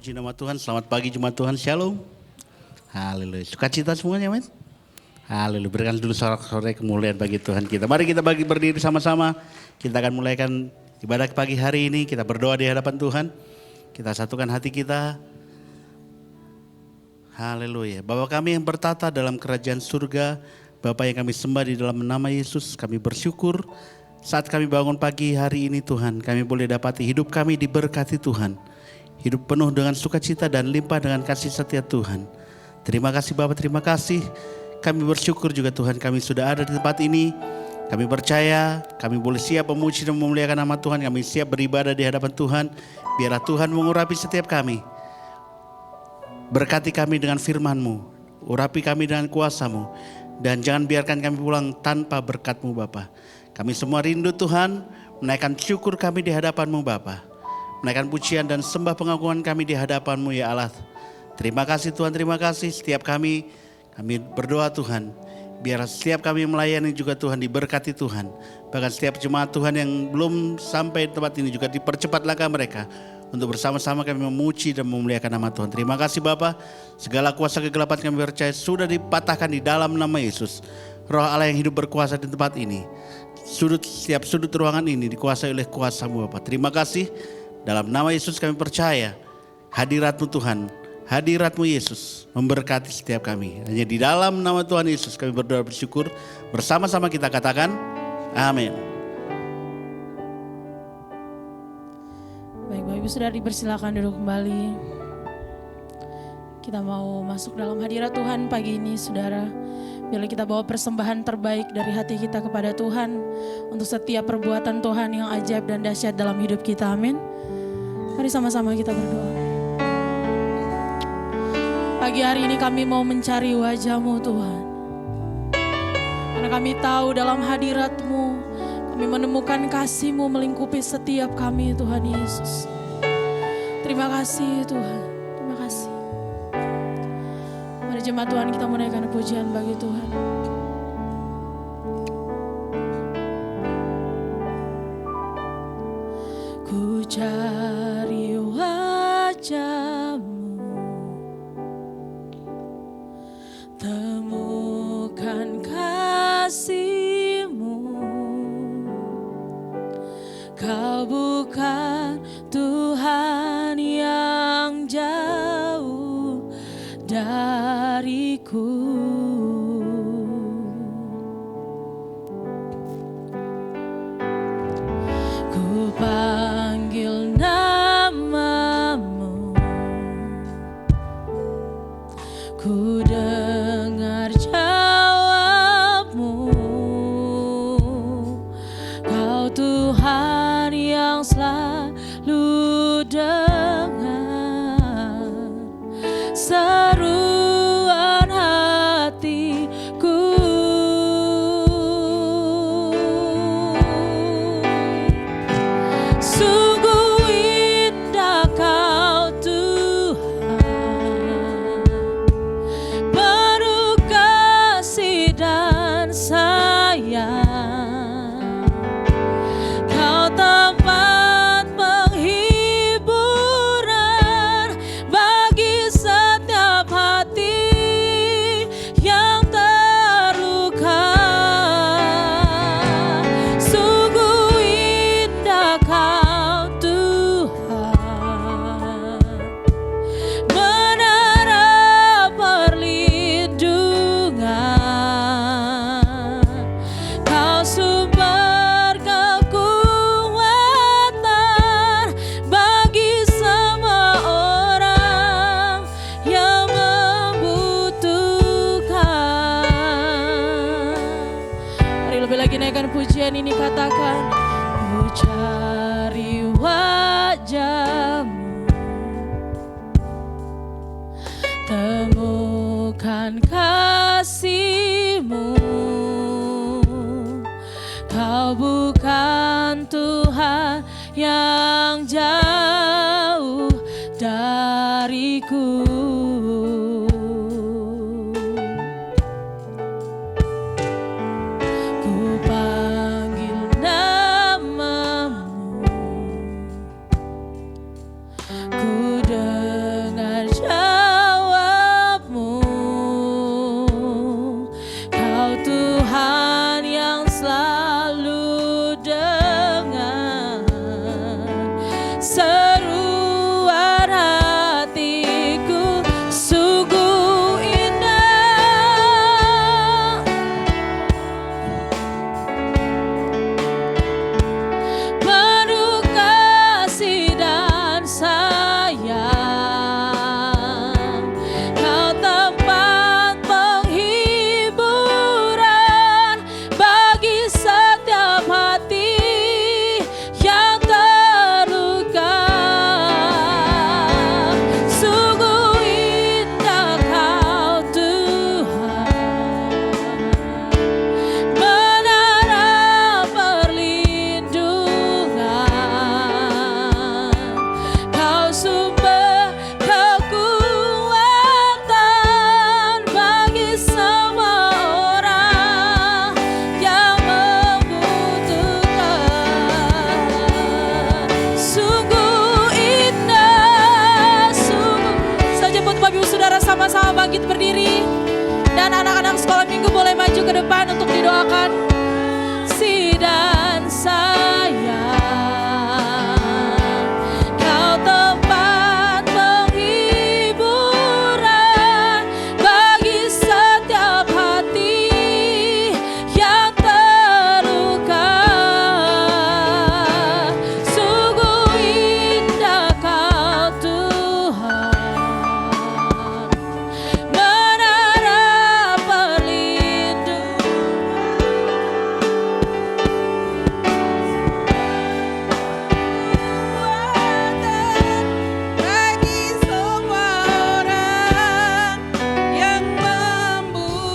Puji nama Tuhan, selamat pagi Jemaat Tuhan, Shalom. Haleluya, sukacita semuanya men. Haleluya, berikan dulu sore kemuliaan bagi Tuhan kita. Mari kita berdiri sama-sama, kita akan mulaikan ibadah pagi hari ini, kita berdoa di hadapan Tuhan. Kita satukan hati kita. Haleluya, Bapa kami yang bertata dalam kerajaan surga, Bapa yang kami sembah di dalam nama Yesus, kami bersyukur saat kami bangun pagi hari ini Tuhan, kami boleh dapati hidup kami diberkati Tuhan. Hidup penuh dengan sukacita dan limpah dengan kasih setia Tuhan. Terima kasih Bapa, terima kasih. Kami bersyukur juga Tuhan kami sudah ada di tempat ini. Kami percaya kami boleh siap memuji dan memuliakan nama Tuhan. Kami siap beribadah di hadapan Tuhan. Biarlah Tuhan mengurapi setiap kami. Berkati kami dengan firman-Mu. Urapi kami dengan kuasa-Mu. Dan jangan biarkan kami pulang tanpa berkat-Mu Bapa. Kami semua rindu Tuhan menaikkan syukur kami di hadapan-Mu Bapa. Menaikkan pujian dan sembah pengakuan kami di hadapan-Mu ya Allah. Terima kasih Tuhan, terima kasih. Setiap kami berdoa Tuhan. Biar setiap kami melayani juga Tuhan diberkati Tuhan. Bahkan setiap jemaat Tuhan yang belum sampai tempat ini juga dipercepat langkah mereka. Untuk bersama-sama kami memuji dan memuliakan nama Tuhan. Terima kasih Bapa. Segala kuasa kegelapan kami percaya sudah dipatahkan di dalam nama Yesus. Roh Allah yang hidup berkuasa di tempat ini. Setiap sudut ruangan ini dikuasai oleh kuasa-Mu Bapa. Terima kasih. Dalam nama Yesus kami percaya hadirat-Mu Tuhan, hadirat-Mu Yesus memberkati setiap kami. Hanya di dalam nama Tuhan Yesus kami berdoa bersyukur. Bersama-sama kita katakan amin. Baik, Bapak Ibu Saudara dipersilakan duduk kembali. Kita mau masuk dalam hadirat Tuhan pagi ini Saudara. Bila kita bawa persembahan terbaik dari hati kita kepada Tuhan untuk setiap perbuatan Tuhan yang ajaib dan dahsyat dalam hidup kita, amin. Mari sama-sama kita berdoa. Pagi hari ini kami mau mencari wajah-Mu Tuhan. Karena kami tahu dalam hadirat-Mu kami menemukan kasih-Mu melingkupi setiap kami Tuhan Yesus. Terima kasih Tuhan, terima kasih. Mari jemaat Tuhan kita menaikkan pujian bagi Tuhan. Ku cari wajah-Mu, temukan kasih-Mu. Kau bukan Tuhan yang jauh dariku. Ku panggil nama-Mu, ku dengar jawab-Mu. Kau Tuhan yang selalu dengar seruan hatiku. Sungguh indah Kau Tuhan, penuh kasih dan sayang. Kau tempat penghiburan bagi setiap hati yang terluka. Sungguh indah Kau Tuhan, menara perlindungan. Kau sumber kekuatan bagi semua orang yang membutuhkan. Mari lebih lagi naikkan pujian ini, katakan ku cari wajah-Mu, temukan kasih-Mu. Kau bukan Tuhan yang jauh dariku. Ku panggil nama-Mu, ku dengar Bapak Ibu Saudara sama-sama bangkit berdiri. Dan anak-anak sekolah minggu boleh maju ke depan untuk didoakan. Si dan saya, kau tempat penghiburan bagi setiap hati yang terluka. Sungguh indah kau Tuhan, menara perlindungan. Bagi semua orang yang membutuhkan.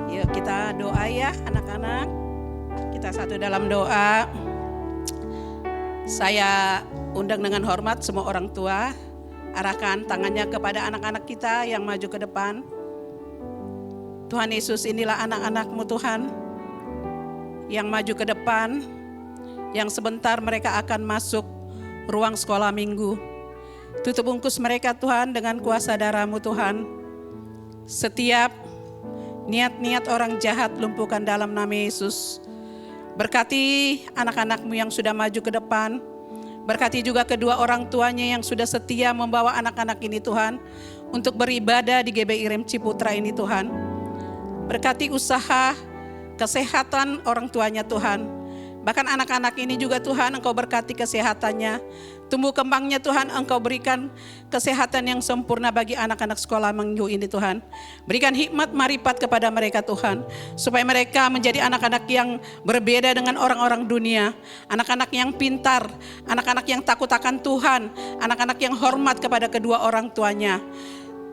Yuk kita doa ya anak-anak. Kita satu dalam doa. Saya undang dengan hormat semua orang tua. Arahkan tangannya kepada anak-anak kita yang maju ke depan. Tuhan Yesus, inilah anak-anak-Mu Tuhan yang maju ke depan, yang sebentar mereka akan masuk ruang sekolah minggu. Tutup bungkus mereka Tuhan dengan kuasa darah-Mu Tuhan. Setiap niat-niat orang jahat lumpuhkan dalam nama Yesus. Berkati anak-anak-Mu yang sudah maju ke depan. Berkati juga kedua orang tuanya yang sudah setia membawa anak-anak ini Tuhan, untuk beribadah di GBI Rem Ciputra ini Tuhan. Berkati usaha, kesehatan orang tuanya Tuhan. Bahkan anak-anak ini juga Tuhan, Engkau berkati kesehatannya. Tumbuh kembangnya Tuhan, Engkau berikan kesehatan yang sempurna bagi anak-anak sekolah minggu ini Tuhan. Berikan hikmat marifat kepada mereka Tuhan, supaya mereka menjadi anak-anak yang berbeda dengan orang-orang dunia. Anak-anak yang pintar, anak-anak yang takut akan Tuhan, anak-anak yang hormat kepada kedua orang tuanya.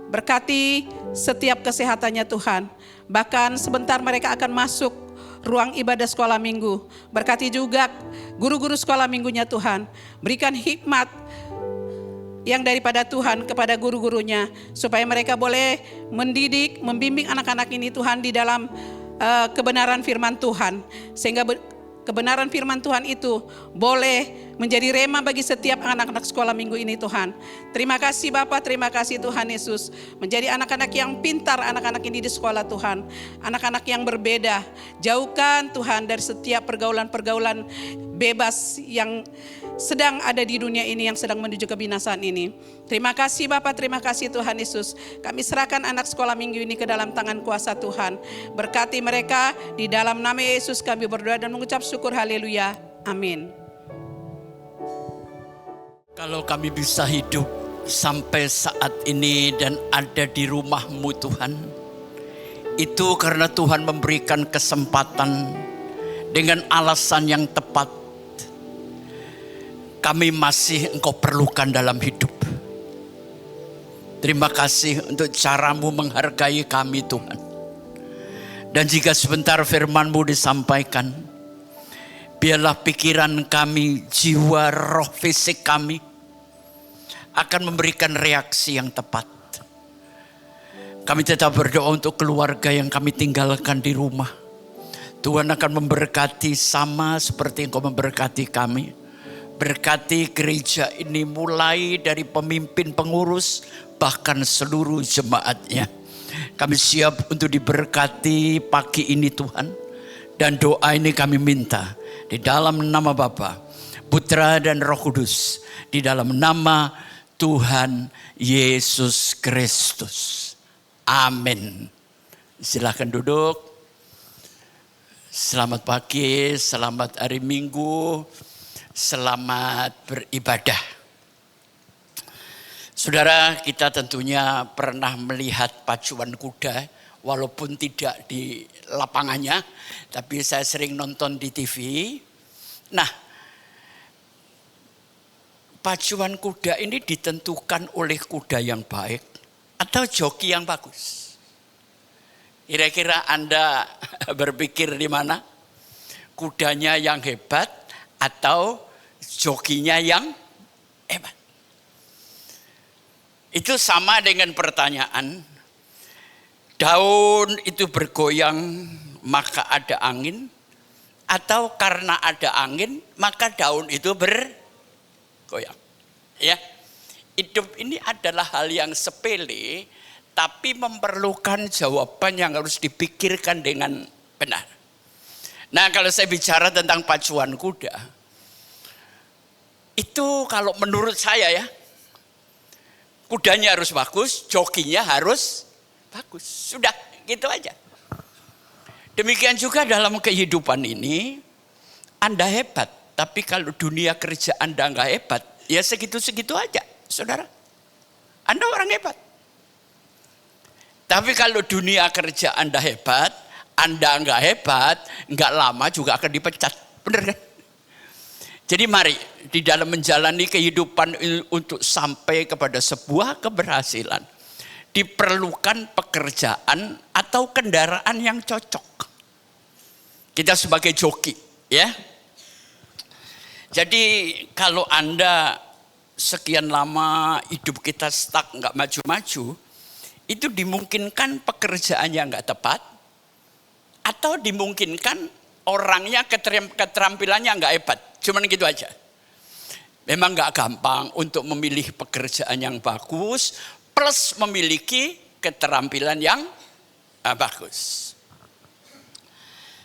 Berkati setiap kesehatannya Tuhan. Bahkan sebentar mereka akan masuk ruang ibadah sekolah minggu. Berkati juga guru-guru sekolah minggunya Tuhan. Berikan hikmat yang daripada Tuhan kepada guru-gurunya, supaya mereka boleh mendidik, membimbing anak-anak ini Tuhan di dalam kebenaran firman Tuhan. Sehingga kebenaran firman Tuhan itu boleh menjadi rema bagi setiap anak-anak sekolah minggu ini Tuhan. Terima kasih Bapa, terima kasih Tuhan Yesus. Menjadi anak-anak yang pintar, anak-anak ini di sekolah Tuhan. Anak-anak yang berbeda. Jauhkan Tuhan dari setiap pergaulan-pergaulan bebas yang sedang ada di dunia ini, yang sedang menuju kebinasaan ini. Terima kasih Bapa, terima kasih Tuhan Yesus. Kami serahkan anak sekolah minggu ini ke dalam tangan kuasa Tuhan. Berkati mereka, di dalam nama Yesus kami berdoa dan mengucap syukur, haleluya, amin. Kalau kami bisa hidup sampai saat ini dan ada di rumah-Mu Tuhan, itu karena Tuhan memberikan kesempatan dengan alasan yang tepat. Kami masih Engkau perlukan dalam hidup. Terima kasih untuk cara-Mu menghargai kami Tuhan. Dan jika sebentar firman-Mu disampaikan, biarlah pikiran kami, jiwa, roh, fisik kami akan memberikan reaksi yang tepat. Kami tetap berdoa untuk keluarga yang kami tinggalkan di rumah. Tuhan akan memberkati sama seperti Engkau memberkati kami. Berkati gereja ini mulai dari pemimpin, pengurus, bahkan seluruh jemaatnya. Kami siap untuk diberkati pagi ini Tuhan. Dan doa ini kami minta di dalam nama Bapa, Putra dan Roh Kudus, di dalam nama Tuhan Yesus Kristus. Amin. Silakan duduk. Selamat pagi, selamat hari Minggu, selamat beribadah. Saudara, kita tentunya pernah melihat pacuan kuda, walaupun tidak di lapangannya, tapi saya sering nonton di TV. Nah, pacuan kuda ini ditentukan oleh kuda yang baik atau joki yang bagus. Kira-kira Anda berpikir di mana? Kudanya yang hebat atau jokinya yang hebat? Itu sama dengan pertanyaan, daun itu bergoyang maka ada angin, atau karena ada angin maka daun itu bergoyang. Ya, Hidup ini adalah hal yang sepele, tapi memerlukan jawaban yang harus dipikirkan dengan benar. Nah, kalau saya bicara tentang pacuan kuda, itu kalau menurut saya ya, kudanya harus bagus, jokinya harus bagus. Sudah, gitu aja. Demikian juga dalam kehidupan ini, Anda hebat, tapi kalau dunia kerja Anda nggak hebat, ya segitu-segitu aja, saudara. Anda orang hebat. Tapi kalau dunia kerja Anda hebat, Anda nggak hebat, nggak lama juga akan dipecat. Benar kan? Jadi mari di dalam menjalani kehidupan untuk sampai kepada sebuah keberhasilan, diperlukan pekerjaan atau kendaraan yang cocok. Kita sebagai joki, ya. Jadi kalau Anda sekian lama hidup kita stuck, nggak maju-maju, itu dimungkinkan pekerjaannya nggak tepat, atau dimungkinkan orangnya keterampilannya nggak hebat. Cuman gitu aja. Memang nggak gampang untuk memilih pekerjaan yang bagus, plus memiliki keterampilan yang bagus.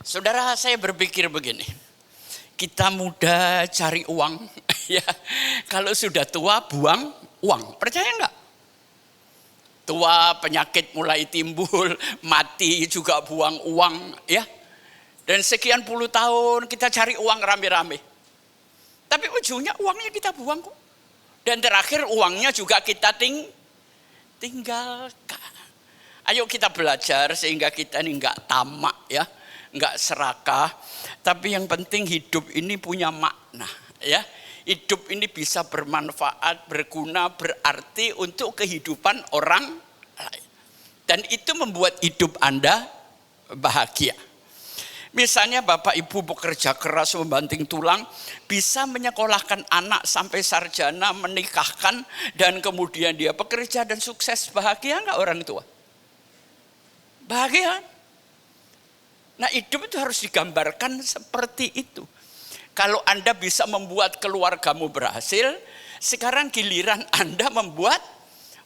Saudara, saya berpikir begini. Kita muda cari uang, ya. Kalau sudah tua buang uang, percaya enggak? Tua penyakit mulai timbul, mati juga buang uang, ya. Dan sekian puluh tahun kita cari uang rame-rame. Tapi ujungnya uangnya kita buang kok. Dan terakhir uangnya juga kita tinggalkan. Ayo kita belajar sehingga kita ini enggak tamak, ya. Enggak serakah, tapi yang penting hidup ini punya makna, ya. Hidup ini bisa bermanfaat, berguna, berarti untuk kehidupan orang lain. Dan itu membuat hidup Anda bahagia. Misalnya Bapak Ibu bekerja keras membanting tulang, bisa menyekolahkan anak sampai sarjana, menikahkan, dan kemudian dia bekerja dan sukses. Bahagia enggak orang tua? Bahagia. Nah, hidup itu harus digambarkan seperti itu. Kalau Anda bisa membuat keluargamu berhasil, sekarang giliran Anda membuat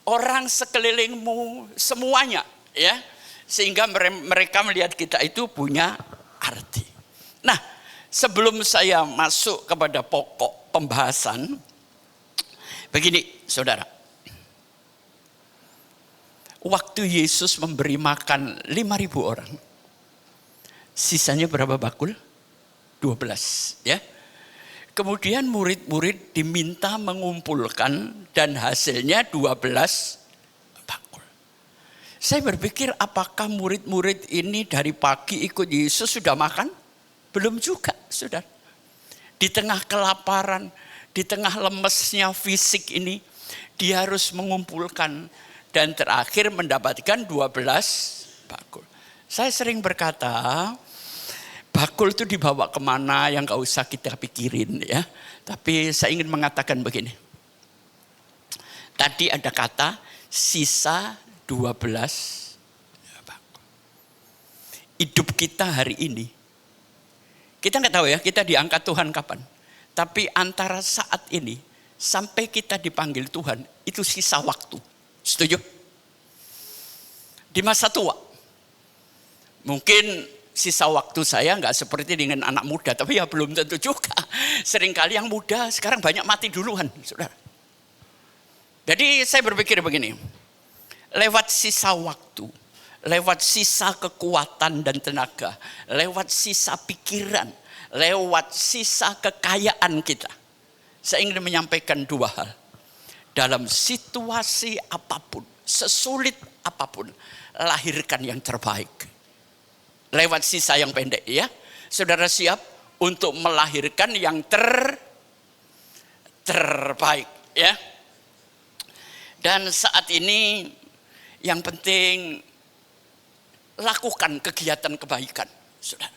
orang sekelilingmu semuanya, ya. Sehingga mereka melihat kita itu punya arti. Nah, sebelum saya masuk kepada pokok pembahasan, begini, saudara. Waktu Yesus memberi makan 5.000 orang, sisanya berapa bakul? 12, ya. Kemudian murid-murid diminta mengumpulkan dan hasilnya 12 bakul. Saya berpikir apakah murid-murid ini dari pagi ikut Yesus sudah makan? Belum juga, saudara. Di tengah kelaparan, di tengah lemesnya fisik ini, dia harus mengumpulkan dan terakhir mendapatkan 12 bakul. Saya sering berkata, bakul itu dibawa kemana yang gak usah kita pikirin, ya. Tapi saya ingin mengatakan begini. Tadi ada kata sisa 12 bakul. Hidup kita hari ini, kita gak tahu ya kita diangkat Tuhan kapan. Tapi antara saat ini sampai kita dipanggil Tuhan, itu sisa waktu. Setuju? Di masa tua. Mungkin sisa waktu saya nggak seperti dengan anak muda, tapi ya belum tentu juga. Seringkali yang muda sekarang banyak mati duluan, saudara. Jadi saya berpikir begini, lewat sisa waktu, lewat sisa kekuatan dan tenaga, lewat sisa pikiran, lewat sisa kekayaan kita, saya ingin menyampaikan dua hal. Dalam situasi apapun, sesulit apapun, lahirkan yang terbaik. Lewat sisa yang pendek, ya. Saudara siap untuk melahirkan yang terbaik, ya. Dan saat ini yang penting lakukan kegiatan kebaikan, saudara.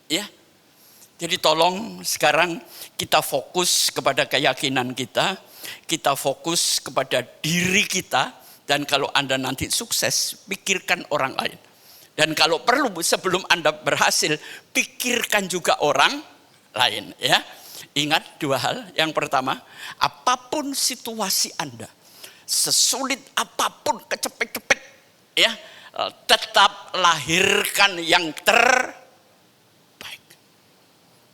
Ya. Jadi tolong sekarang kita fokus kepada keyakinan kita fokus kepada diri kita, dan kalau Anda nanti sukses, pikirkan orang lain. Dan kalau perlu sebelum Anda berhasil, pikirkan juga orang lain, ya. Ingat dua hal. Yang pertama, apapun situasi Anda, sesulit apapun, kecepet-cepet, ya, tetap lahirkan yang terbaik.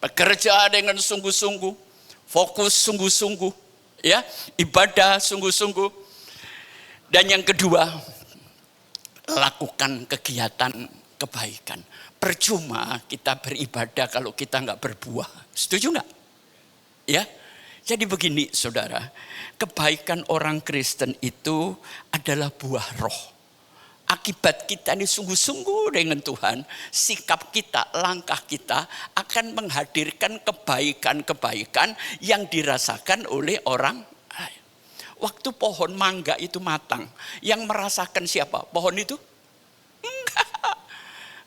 Bekerja dengan sungguh-sungguh, fokus sungguh-sungguh, ya, ibadah sungguh-sungguh. Dan yang kedua, lakukan kegiatan kebaikan. Percuma kita beribadah kalau kita nggak berbuah. Setuju nggak? Ya, jadi begini saudara, kebaikan orang Kristen itu adalah buah roh. Akibat kita ini sungguh-sungguh dengan Tuhan, sikap kita, langkah kita akan menghadirkan kebaikan-kebaikan yang dirasakan oleh orang lain. Waktu pohon mangga itu matang, yang merasakan siapa? Pohon itu? Enggak.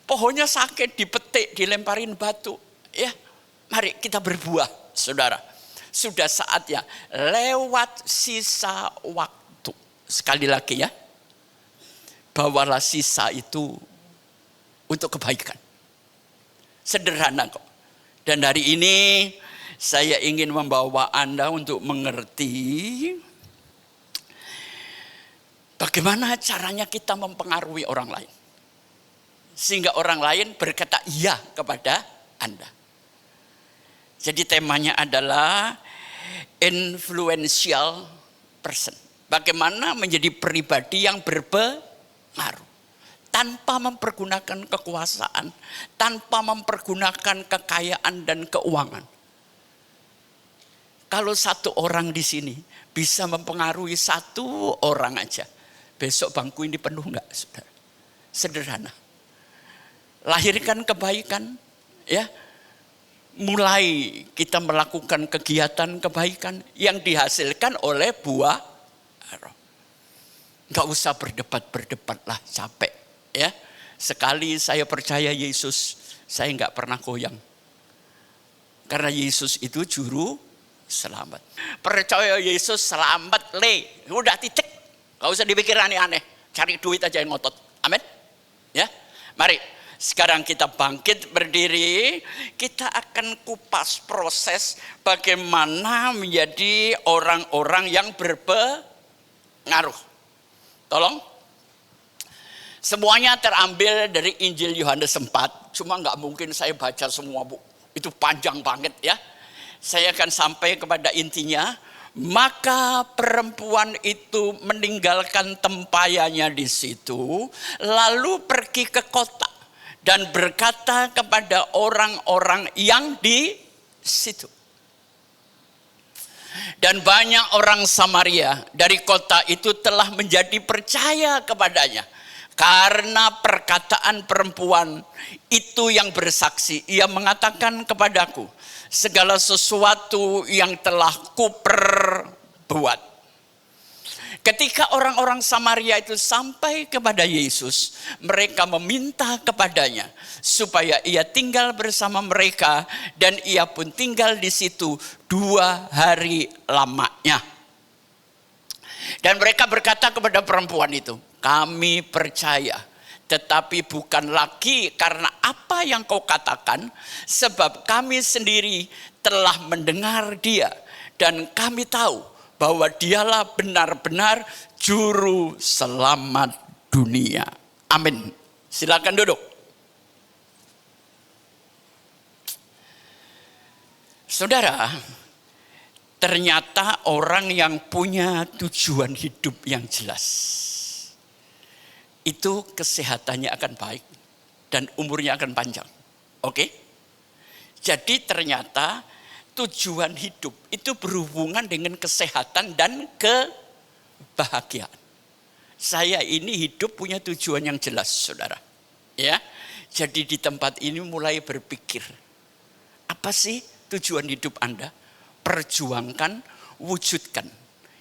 Pohonnya sakit, dipetik, dilemparin batu. Ya, mari kita berbuah, saudara. Sudah saatnya lewat sisa waktu. Sekali lagi ya, bawalah sisa itu untuk kebaikan. Sederhana kok. Dan hari ini saya ingin membawa Anda untuk mengerti bagaimana caranya kita mempengaruhi orang lain. Sehingga orang lain berkata iya kepada Anda. Jadi temanya adalah influential person. Bagaimana menjadi pribadi yang berpengaruh. Tanpa mempergunakan kekuasaan. Tanpa mempergunakan kekayaan dan keuangan. Kalau satu orang di sini bisa mempengaruhi satu orang aja. Besok bangku ini penuh enggak, saudara? Sederhana. Lahirkan kebaikan, ya. Mulai kita melakukan kegiatan kebaikan yang dihasilkan oleh buah roh. Enggak usah berdebat lah, capek, ya. Sekali saya percaya Yesus, saya enggak pernah goyang. Karena Yesus itu juru selamat. Percaya Yesus selamat udah titik. Enggak usah dipikir aneh-aneh, cari duit aja yang ngotot. Amin. Ya. Mari sekarang kita bangkit berdiri, kita akan kupas proses bagaimana menjadi orang-orang yang berpengaruh. Tolong. Semuanya terambil dari Injil Yohanes 4, cuma nggak mungkin saya baca semua, Bu. Itu panjang banget ya. Saya akan sampai kepada intinya. Maka perempuan itu meninggalkan tempayannya di situ, lalu pergi ke kota. Dan berkata kepada orang-orang yang di situ. Dan banyak orang Samaria dari kota itu telah menjadi percaya kepadanya. Karena perkataan perempuan itu yang bersaksi. Ia mengatakan kepadaku, segala sesuatu yang telah kuperbuat. Ketika orang-orang Samaria itu sampai kepada Yesus, mereka meminta kepadanya supaya ia tinggal bersama mereka dan ia pun tinggal di situ 2 hari lamanya. Dan mereka berkata kepada perempuan itu, kami percaya, tetapi bukan lagi karena apa yang kau katakan, sebab kami sendiri telah mendengar dia dan kami tahu bahwa dialah benar-benar juru selamat dunia. Amin. Silakan duduk. Saudara, ternyata orang yang punya tujuan hidup yang jelas, itu kesehatannya akan baik dan umurnya akan panjang. Oke? Jadi ternyata tujuan hidup itu berhubungan dengan kesehatan dan kebahagiaan. Saya ini hidup punya tujuan yang jelas, saudara. Ya, jadi di tempat ini mulai berpikir, apa sih tujuan hidup Anda? Perjuangkan, wujudkan.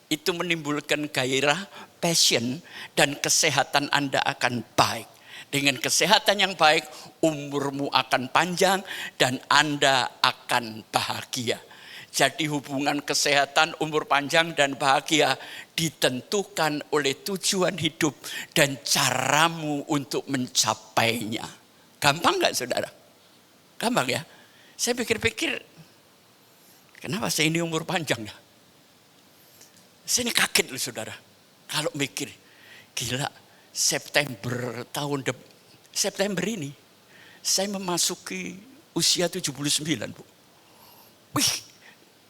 Itu menimbulkan gairah, passion, dan kesehatan Anda akan baik. Dengan kesehatan yang baik, umurmu akan panjang dan Anda akan bahagia. Jadi hubungan kesehatan, umur panjang dan bahagia ditentukan oleh tujuan hidup dan caramu untuk mencapainya. Gampang gak saudara? Gampang ya? Saya pikir-pikir Kenapa saya ini umur panjang ya? Saya ini kaget loh saudara. Kalau mikir, gila September ini, saya memasuki usia 79 Bu. Wih,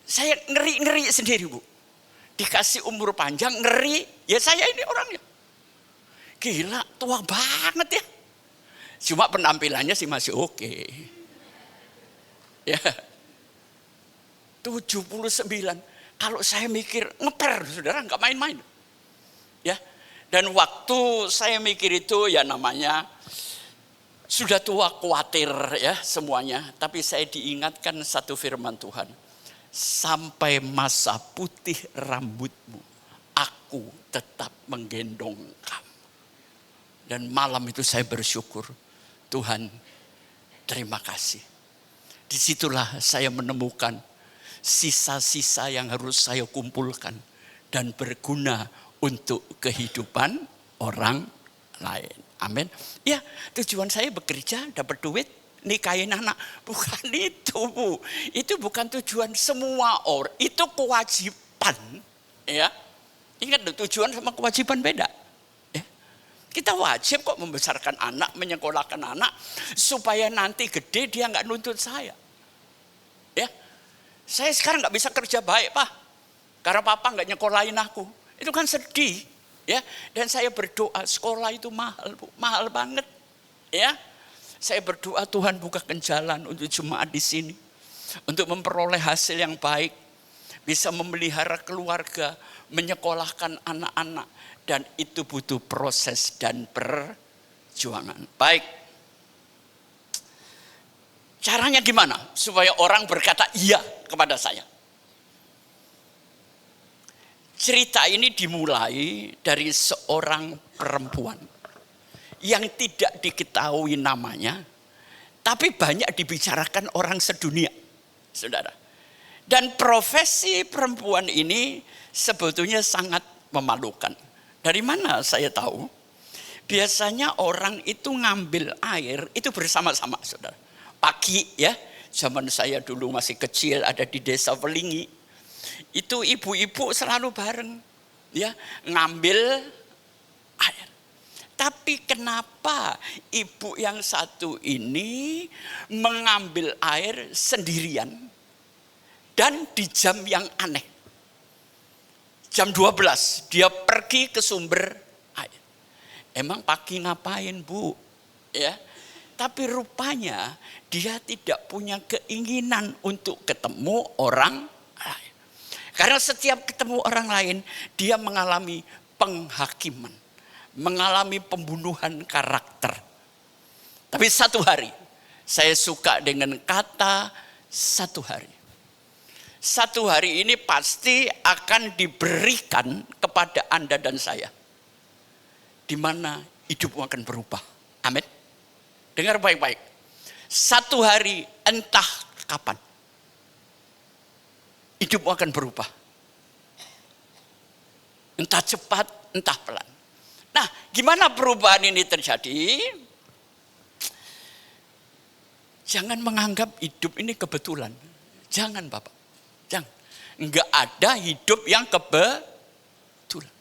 saya ngeri sendiri Bu. Dikasih umur panjang, ngeri. Ya saya ini orangnya. Gila, tua banget ya. Cuma penampilannya sih masih oke. Ya. 79. Kalau saya mikir ngeper, saudara, nggak main-main. Ya. Dan waktu saya mikir itu ya namanya sudah tua, khawatir ya semuanya. Tapi saya diingatkan satu firman Tuhan. Sampai masa putih rambutmu, aku tetap menggendong kamu. Dan malam itu saya bersyukur, Tuhan terima kasih. Disitulah saya menemukan sisa-sisa yang harus saya kumpulkan dan berguna untuk kehidupan orang lain. Amin. Ya, tujuan saya bekerja, dapat duit, nikahin anak. Bukan itu Bu. Itu bukan tujuan semua orang. Itu kewajiban. Ya. Ingat loh, tujuan sama kewajiban beda. Ya. Kita wajib kok membesarkan anak, menyekolahkan anak. Supaya nanti gede dia gak nuntut saya. Ya. Saya sekarang gak bisa kerja baik Pak. Karena Papa gak nyekolahin aku. Itu kan sedih. Ya. Dan saya berdoa, sekolah itu mahal Bu. Mahal banget. Ya. Saya berdoa Tuhan bukakan jalan untuk jemaat di sini. Untuk memperoleh hasil yang baik. Bisa memelihara keluarga. Menyekolahkan anak-anak. Dan itu butuh proses dan perjuangan. Baik. Caranya gimana? Supaya orang berkata iya kepada saya. Cerita ini dimulai dari seorang perempuan. Yang tidak diketahui namanya. Tapi banyak dibicarakan orang sedunia. Saudara. Dan profesi perempuan ini sebetulnya sangat memalukan. Dari mana saya tahu? Biasanya orang itu ngambil air itu bersama-sama saudara. Pagi ya, zaman saya dulu masih kecil ada di desa Welingi. Itu ibu-ibu selalu bareng ya, ngambil air. Tapi kenapa ibu yang satu ini mengambil air sendirian dan di jam yang aneh? Jam 12 dia pergi ke sumber air. Emang pagi ngapain Bu? Ya. Tapi rupanya dia tidak punya keinginan untuk ketemu orang lain. Karena setiap ketemu orang lain dia mengalami penghakiman. Mengalami pembunuhan karakter. Tapi satu hari saya suka dengan kata satu hari. Satu hari ini pasti akan diberikan kepada Anda dan saya. Di mana hidupmu akan berubah. Amin. Dengar baik-baik. Satu hari entah kapan. Hidupmu akan berubah. Entah cepat, entah pelan. Nah, gimana perubahan ini terjadi? Jangan menganggap hidup ini kebetulan. Jangan Bapak. Jangan. Enggak ada hidup yang kebetulan.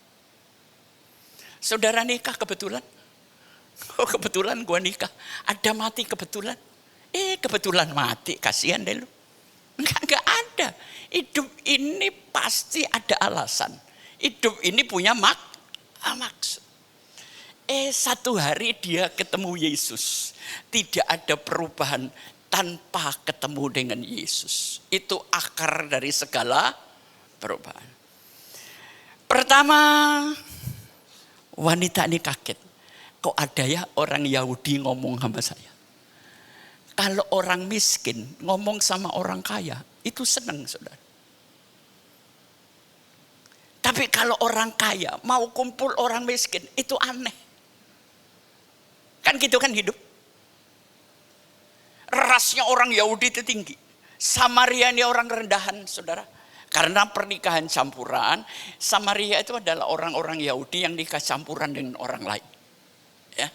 Saudara nikah kebetulan? Oh kebetulan gua nikah. Ada mati kebetulan? Kebetulan mati. Kasihan deh lu. Enggak ada. Hidup ini pasti ada alasan. Hidup ini punya maksud. Satu hari dia ketemu Yesus. Tidak ada perubahan tanpa ketemu dengan Yesus. Itu akar dari segala perubahan. Pertama, wanita ini kaget. Kok ada ya orang Yahudi ngomong sama saya? Kalau orang miskin ngomong sama orang kaya, itu senang saudara. Tapi kalau orang kaya mau kumpul orang miskin, itu aneh. Kan gitu kan hidup. Rasnya orang Yahudi itu tinggi. Samaria ini orang rendahan saudara. Karena pernikahan campuran, Samaria itu adalah orang-orang Yahudi yang nikah campuran dengan orang lain. Ya.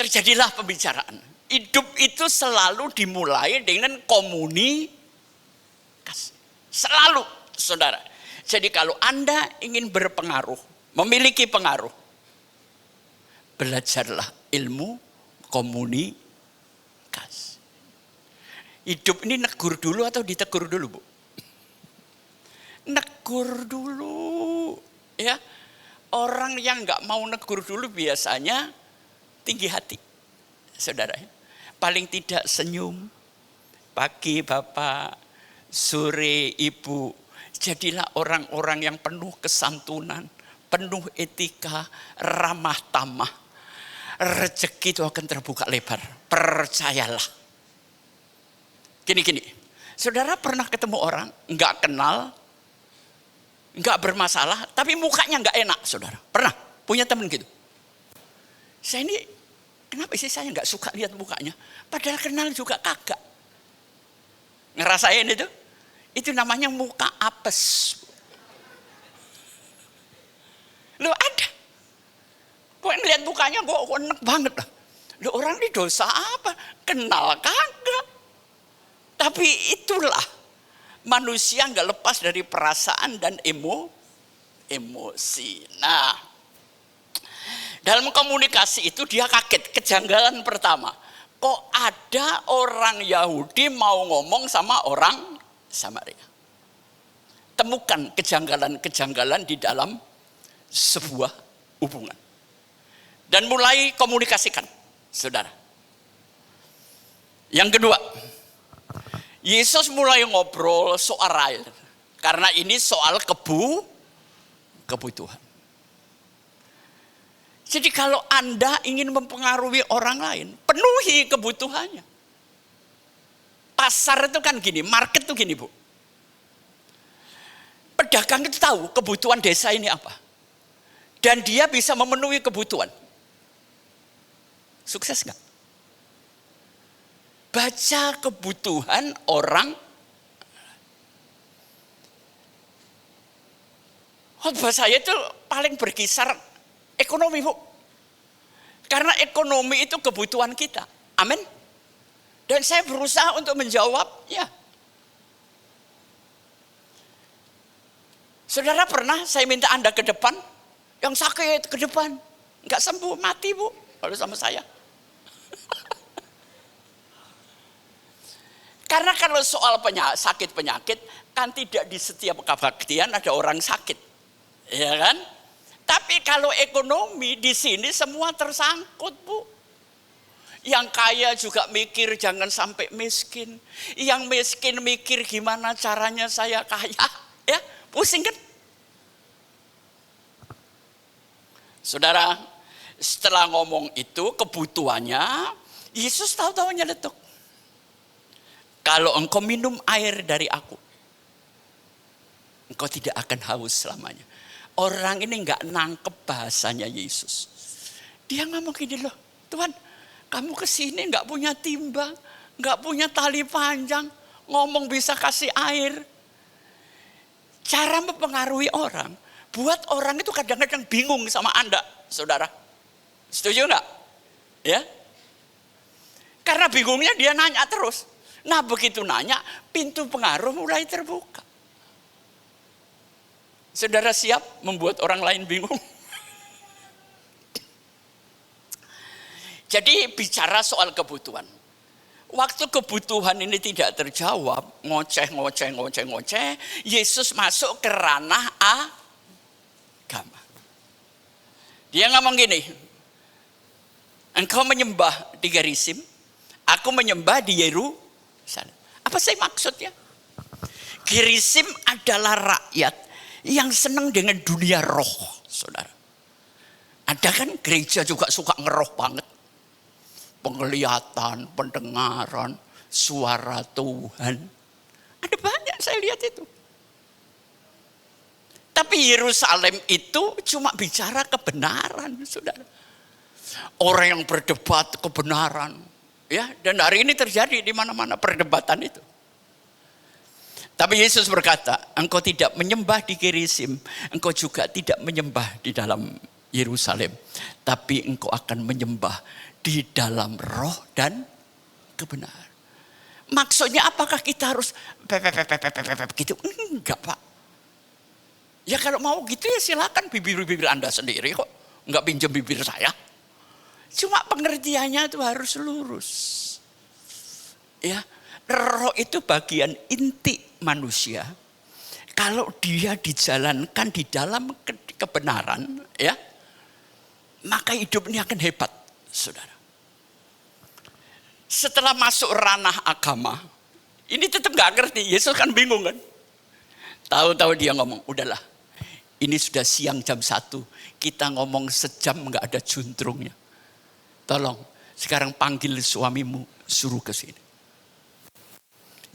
Terjadilah pembicaraan. Hidup itu selalu dimulai dengan komunikasi. Selalu, saudara. Jadi kalau Anda ingin berpengaruh, memiliki pengaruh, belajarlah ilmu komunikasi. Hidup ini negur dulu atau ditegur dulu, Bu? Negur dulu. Ya, orang yang nggak mau negur dulu biasanya tinggi hati, saudara. Paling tidak senyum. Pagi Bapak, sore Ibu. Jadilah orang-orang yang penuh kesantunan, penuh etika, ramah tamah. Rezeki itu akan terbuka lebar. Percayalah. Gini. Saudara pernah ketemu orang, nggak kenal, nggak bermasalah, tapi mukanya nggak enak, saudara. Pernah punya teman gitu. Saya ini, kenapa sih saya nggak suka lihat mukanya? Padahal kenal juga kagak. Ngerasain itu? Itu namanya muka apes. Loh ada. Kok ngeliat mukanya kok enak banget lah. Loh orang ini dosa apa? Kenal kagak. Tapi itulah manusia nggak lepas dari perasaan dan emosi. Nah, dalam komunikasi itu dia kaget. Kejanggalan pertama, kok ada orang Yahudi mau ngomong sama orang Samaria. Temukan kejanggalan-kejanggalan di dalam sebuah hubungan. Dan mulai komunikasikan, saudara. Yang kedua, Yesus mulai ngobrol soal air. Karena ini soal kebutuhan. Jadi kalau Anda ingin mempengaruhi orang lain, penuhi kebutuhannya. Pasar itu kan gini, market itu gini, Bu. Pedagang itu tahu kebutuhan desa ini apa. Dan dia bisa memenuhi kebutuhan. Sukses nggak? Baca kebutuhan orang. Khotbah saya itu paling berkisar ekonomi, Bu. Karena ekonomi itu kebutuhan kita. Amin. Dan saya berusaha untuk menjawabnya. Saudara pernah saya minta Anda ke depan, yang sakit ke depan, nggak sembuh, mati, Bu, lalu sama saya. Karena kalau soal sakit penyakit, kan tidak di setiap kebaktian ada orang sakit, ya kan? Tapi kalau ekonomi di sini semua tersangkut, Bu. Yang kaya juga mikir jangan sampai miskin. Yang miskin mikir gimana caranya saya kaya. Ya, pusing kan? Saudara, setelah ngomong itu kebutuhannya, Yesus tahu-tahu nyeletuk. Kalau engkau minum air dari aku, engkau tidak akan haus selamanya. Orang ini nggak nangkep bahasanya Yesus. Dia ngomong gini loh, Tuhan, kamu kesini nggak punya timba, nggak punya tali panjang, ngomong bisa kasih air. Cara mempengaruhi orang, buat orang itu kadang-kadang bingung sama Anda, saudara. Setuju nggak? Ya? Karena bingungnya dia nanya terus. Nah begitu nanya, pintu pengaruh mulai terbuka. Saudara siap membuat orang lain bingung? Jadi bicara soal kebutuhan. Waktu kebutuhan ini tidak terjawab, ngoceh, Yesus masuk ke ranah agama. Dia ngomong gini, engkau menyembah di Gerizim, aku menyembah di Yerusalem. Apa sih maksudnya? Gerizim adalah rakyat yang senang dengan dunia roh, saudara. Ada kan gereja juga suka ngeroh banget. Penglihatan, pendengaran, suara Tuhan. Ada banyak saya lihat itu. Tapi Yerusalem itu cuma bicara kebenaran, saudara. Orang yang berdebat kebenaran. Ya, dan hari ini terjadi di mana-mana perdebatan itu. Tapi Yesus berkata, engkau tidak menyembah di Gerizim, engkau juga tidak menyembah di dalam Yerusalem. Tapi engkau akan menyembah di dalam roh dan kebenaran. Maksudnya apakah kita harus gitu? Enggak, Pak. Ya kalau mau gitu ya silakan, bibir-bibir Anda sendiri kok. Enggak pinjam bibir saya. Cuma pengertiannya itu harus lurus. Ya, roh itu bagian inti manusia. Kalau dia dijalankan di dalam kebenaran, ya, maka hidup ini akan hebat, saudara. Setelah masuk ranah agama, ini tetap gak ngerti. Yesus kan bingung kan. Tahu-tahu dia ngomong, udahlah, ini sudah siang jam 1, kita ngomong sejam gak ada juntrungnya. Tolong, sekarang panggil suamimu, suruh ke sini.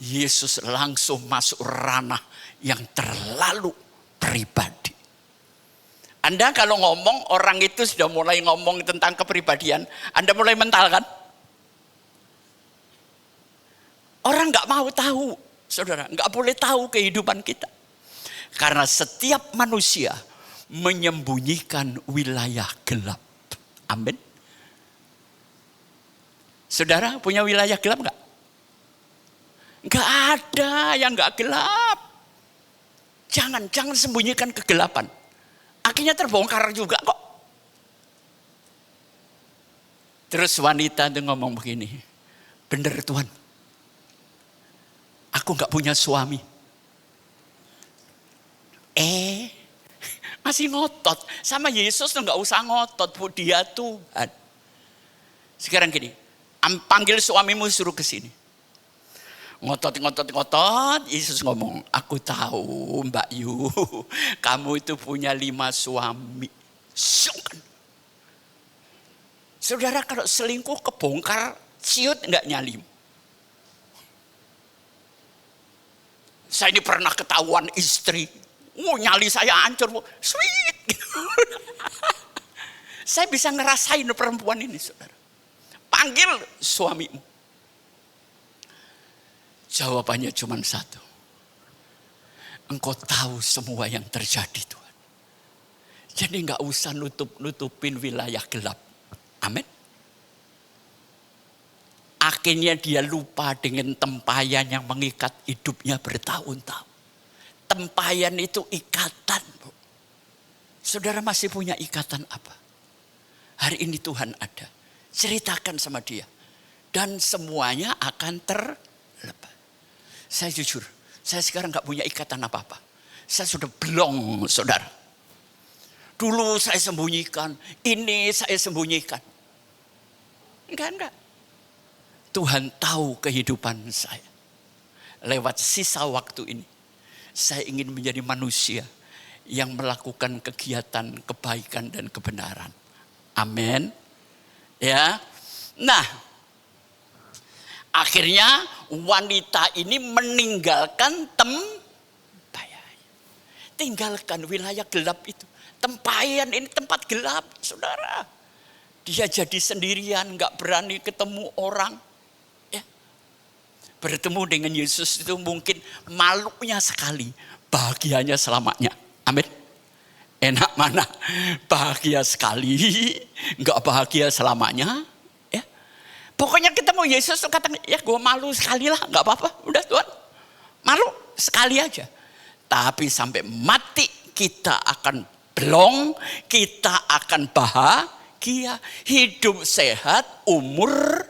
Yesus langsung masuk ranah yang terlalu pribadi. Anda kalau ngomong, orang itu sudah mulai ngomong tentang kepribadian, Anda mulai mental kan? Orang gak mau tahu, saudara, gak boleh tahu kehidupan kita. Karena setiap manusia menyembunyikan wilayah gelap. Amin. Saudara punya wilayah gelap gak? Gak ada yang gak gelap. Jangan sembunyikan kegelapan. Akhirnya terbongkar juga kok. Terus wanita itu ngomong begini, bener Tuhan, aku gak punya suami. Masih ngotot. Sama Yesus tuh gak usah ngotot, Bu, dia Tuhan. Sekarang gini, panggil suamimu suruh ke sini. Ngotot. Yesus ngomong, aku tahu Mbak Yu, kamu itu punya 5 suami. Saudara kalau selingkuh kebongkar, ciut enggak nyalim. Saya ini pernah ketahuan istri, nyali saya hancur, sweet. Saya bisa ngerasain perempuan ini, saudara. Panggil suamimu. Jawabannya cuma satu. Engkau tahu semua yang terjadi, Tuhan. Jadi enggak usah nutupin wilayah gelap. Amin. Akhirnya dia lupa dengan tempayan yang mengikat hidupnya bertahun-tahun. Tempayan itu ikatan, Bu. Saudara masih punya ikatan apa? Hari ini Tuhan ada. Ceritakan sama dia. Dan semuanya akan terlepas. Saya jujur, saya sekarang gak punya ikatan apa-apa. Saya sudah belong, saudara. Dulu saya sembunyikan, ini saya sembunyikan. Enggak. Tuhan tahu kehidupan saya. Lewat sisa waktu ini, saya ingin menjadi manusia yang melakukan kegiatan kebaikan dan kebenaran. Amin. Ya. Nah, akhirnya wanita ini meninggalkan tempayan. Tinggalkan wilayah gelap itu. Tempayan ini tempat gelap, saudara. Dia jadi sendirian, gak berani ketemu orang. Ya. Bertemu dengan Yesus itu mungkin malunya sekali, bahagianya selamanya. Amin. Enak mana? Bahagia sekali, gak bahagia selamanya. Pokoknya kita mau Yesus tuh katakan, ya gue malu sekali lah, gak apa-apa. Udah Tuhan, malu sekali aja. Tapi sampai mati kita akan belong, kita akan bahagia. Hidup sehat, umur.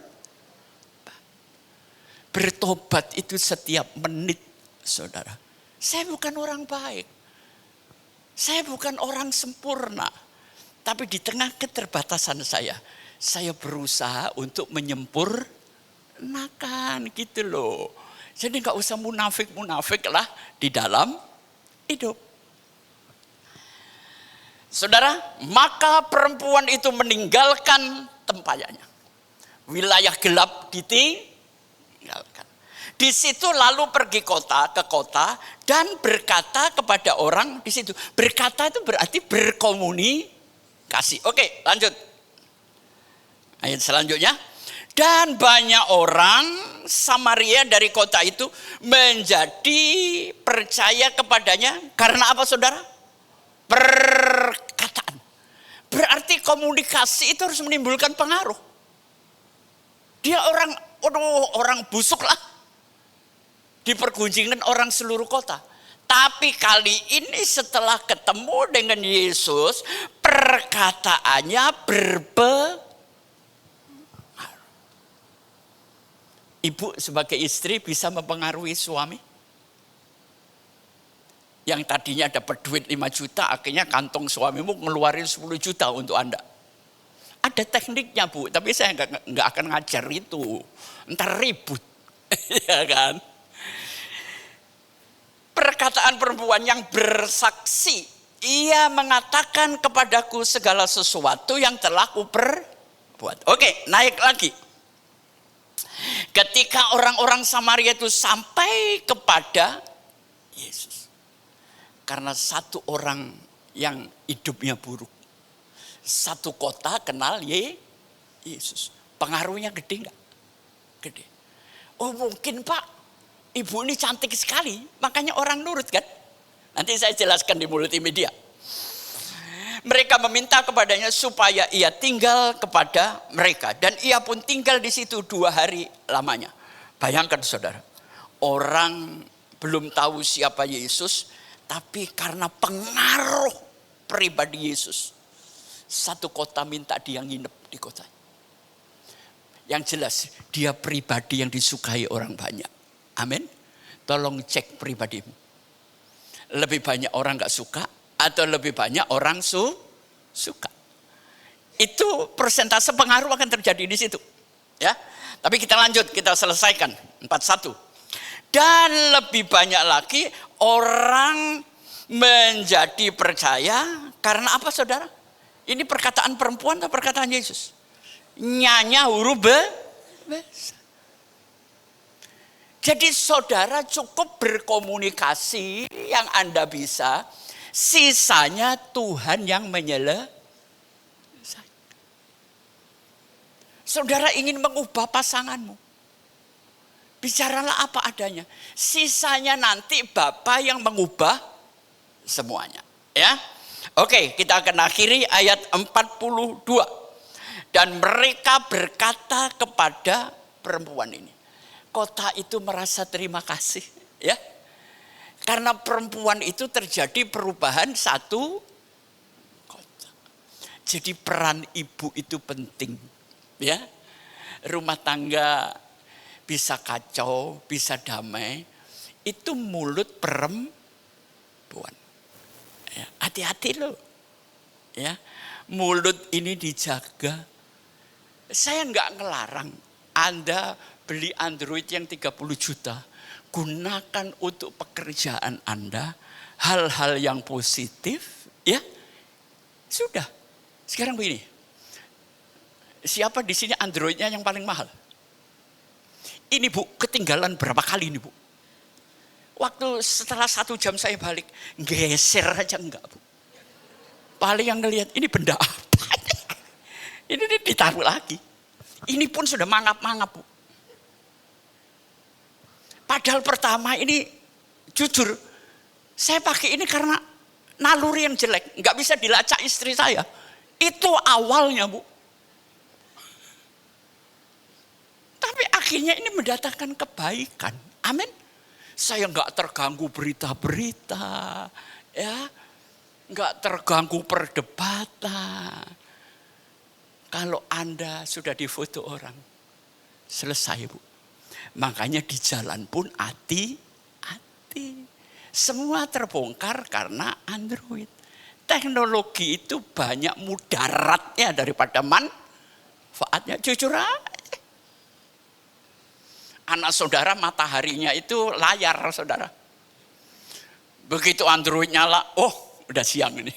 Bertobat itu setiap menit, saudara. Saya bukan orang baik. Saya bukan orang sempurna. Tapi di tengah keterbatasan saya berusaha untuk menyempurnakan gitu loh. Jadi gak usah munafik lah di dalam hidup. Saudara, maka perempuan itu meninggalkan tempayannya. Wilayah gelap ditinggalkan. Di situ lalu pergi ke kota dan berkata kepada orang di situ. Berkata itu berarti berkomunikasi. Oke, lanjut. Ayat selanjutnya, dan banyak orang Samaria dari kota itu menjadi percaya kepadanya karena apa, saudara? Perkataan. Berarti komunikasi itu harus menimbulkan pengaruh. Dia orang busuk lah. dipergunjingkan orang seluruh kota. Tapi kali ini setelah ketemu dengan Yesus, perkataannya berpengaruh. Ibu sebagai istri bisa mempengaruhi suami? Yang tadinya dapat duit 5 juta, akhirnya kantong suamimu ngeluarin 10 juta untuk Anda. Ada tekniknya Bu, tapi saya nggak akan ngajar itu. Ntar ribut, ya kan? Perkataan perempuan yang bersaksi, ia mengatakan kepadaku segala sesuatu yang telah kuperbuat. Oke, naik lagi. Ketika orang-orang Samaria itu sampai kepada Yesus. Karena satu orang yang hidupnya buruk. Satu kota kenal Yesus. Pengaruhnya gede enggak? Gede. Oh mungkin Pak, ibu ini cantik sekali. Makanya orang nurut kan? Nanti saya jelaskan di multimedia. Mereka meminta kepadanya supaya ia tinggal kepada mereka. Dan ia pun tinggal di situ 2 hari lamanya. Bayangkan saudara. Orang belum tahu siapa Yesus. Tapi karena pengaruh pribadi Yesus. Satu kota minta dia nginep di kota. Yang jelas dia pribadi yang disukai orang banyak. Amin. Tolong cek pribadimu. Lebih banyak orang gak suka. Atau lebih banyak orang suka. Itu persentase pengaruh akan terjadi di situ. Ya. Tapi kita lanjut, kita selesaikan. 41. Dan lebih banyak lagi orang menjadi percaya. Karena apa saudara? Ini perkataan perempuan atau perkataan Yesus? Nyanya huruf besar. Jadi saudara cukup berkomunikasi yang Anda bisa. Sisanya Tuhan yang menyelesaikan. Saudara ingin mengubah pasanganmu. Bicaralah apa adanya. Sisanya nanti Bapa yang mengubah semuanya. Ya. Oke, kita akan akhiri ayat 42. Dan mereka berkata kepada perempuan ini. Kota itu merasa terima kasih. Ya. Karena perempuan itu terjadi perubahan satu kota. Jadi peran ibu itu penting. Ya, rumah tangga bisa kacau, bisa damai. Itu mulut perempuan. Ya, hati-hati loh. Ya, mulut ini dijaga. Saya nggak ngelarang Anda beli Android yang 30 juta. Gunakan untuk pekerjaan Anda hal-hal yang positif, ya. Sudah. Sekarang begini. Siapa di sini Androidnya yang paling mahal? Ini Bu, ketinggalan berapa kali ini Bu? Waktu setelah 1 jam saya balik, geser aja enggak Bu. Paling yang ngelihat ini benda apa? Ini ditaruh lagi. Ini pun sudah mangap-mangap Bu. Padahal pertama ini jujur, saya pakai ini karena naluri yang jelek. Nggak bisa dilacak istri saya. Itu awalnya Bu. Tapi akhirnya ini mendatangkan kebaikan. Amin. Saya nggak terganggu berita-berita. Ya, nggak terganggu perdebatan. Kalau Anda sudah difoto orang, selesai Bu. Makanya di jalan pun hati-hati. Semua terbongkar karena Android. Teknologi itu banyak mudaratnya daripada manfaatnya. Jujur aja. Anak saudara mataharinya itu layar saudara. Begitu Android nyala, oh udah siang ini.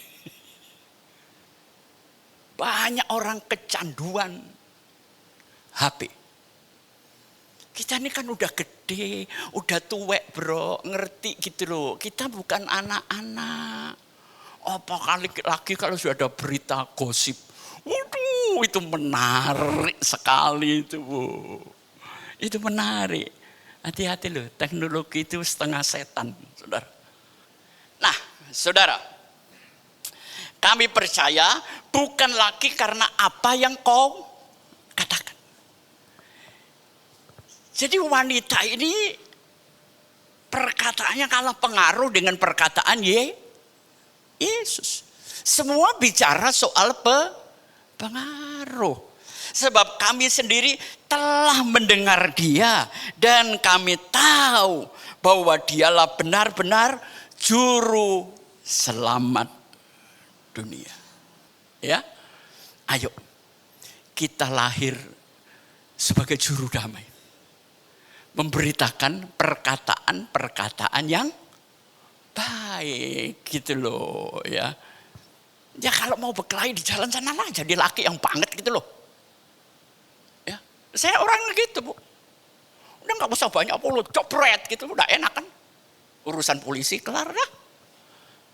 Banyak orang kecanduan HP. Kita ini kan udah gede, udah tuwek bro, ngerti gitu loh. Kita bukan anak-anak. Apalagi lagi kalau sudah ada berita gosip. Waduh, itu menarik sekali itu Bu. Itu menarik. Hati-hati loh, teknologi itu setengah setan, saudara. Nah, saudara. Kami percaya bukan lagi karena apa yang kau katakan. Jadi wanita ini perkataannya kalah pengaruh dengan perkataan Yesus. Semua bicara soal pengaruh. Sebab kami sendiri telah mendengar dia dan kami tahu bahwa dialah benar-benar juru selamat dunia. Ya, ayo kita lahir sebagai juru damai. Memberitakan perkataan-perkataan yang baik gitu loh ya. Ya kalau mau berkelahi di jalan sana lah, jadi laki yang banget gitu loh. Ya, saya orang gitu bu. Udah nggak usah banyak puluh, copret gitu, udah enak kan. Urusan polisi kelar dah.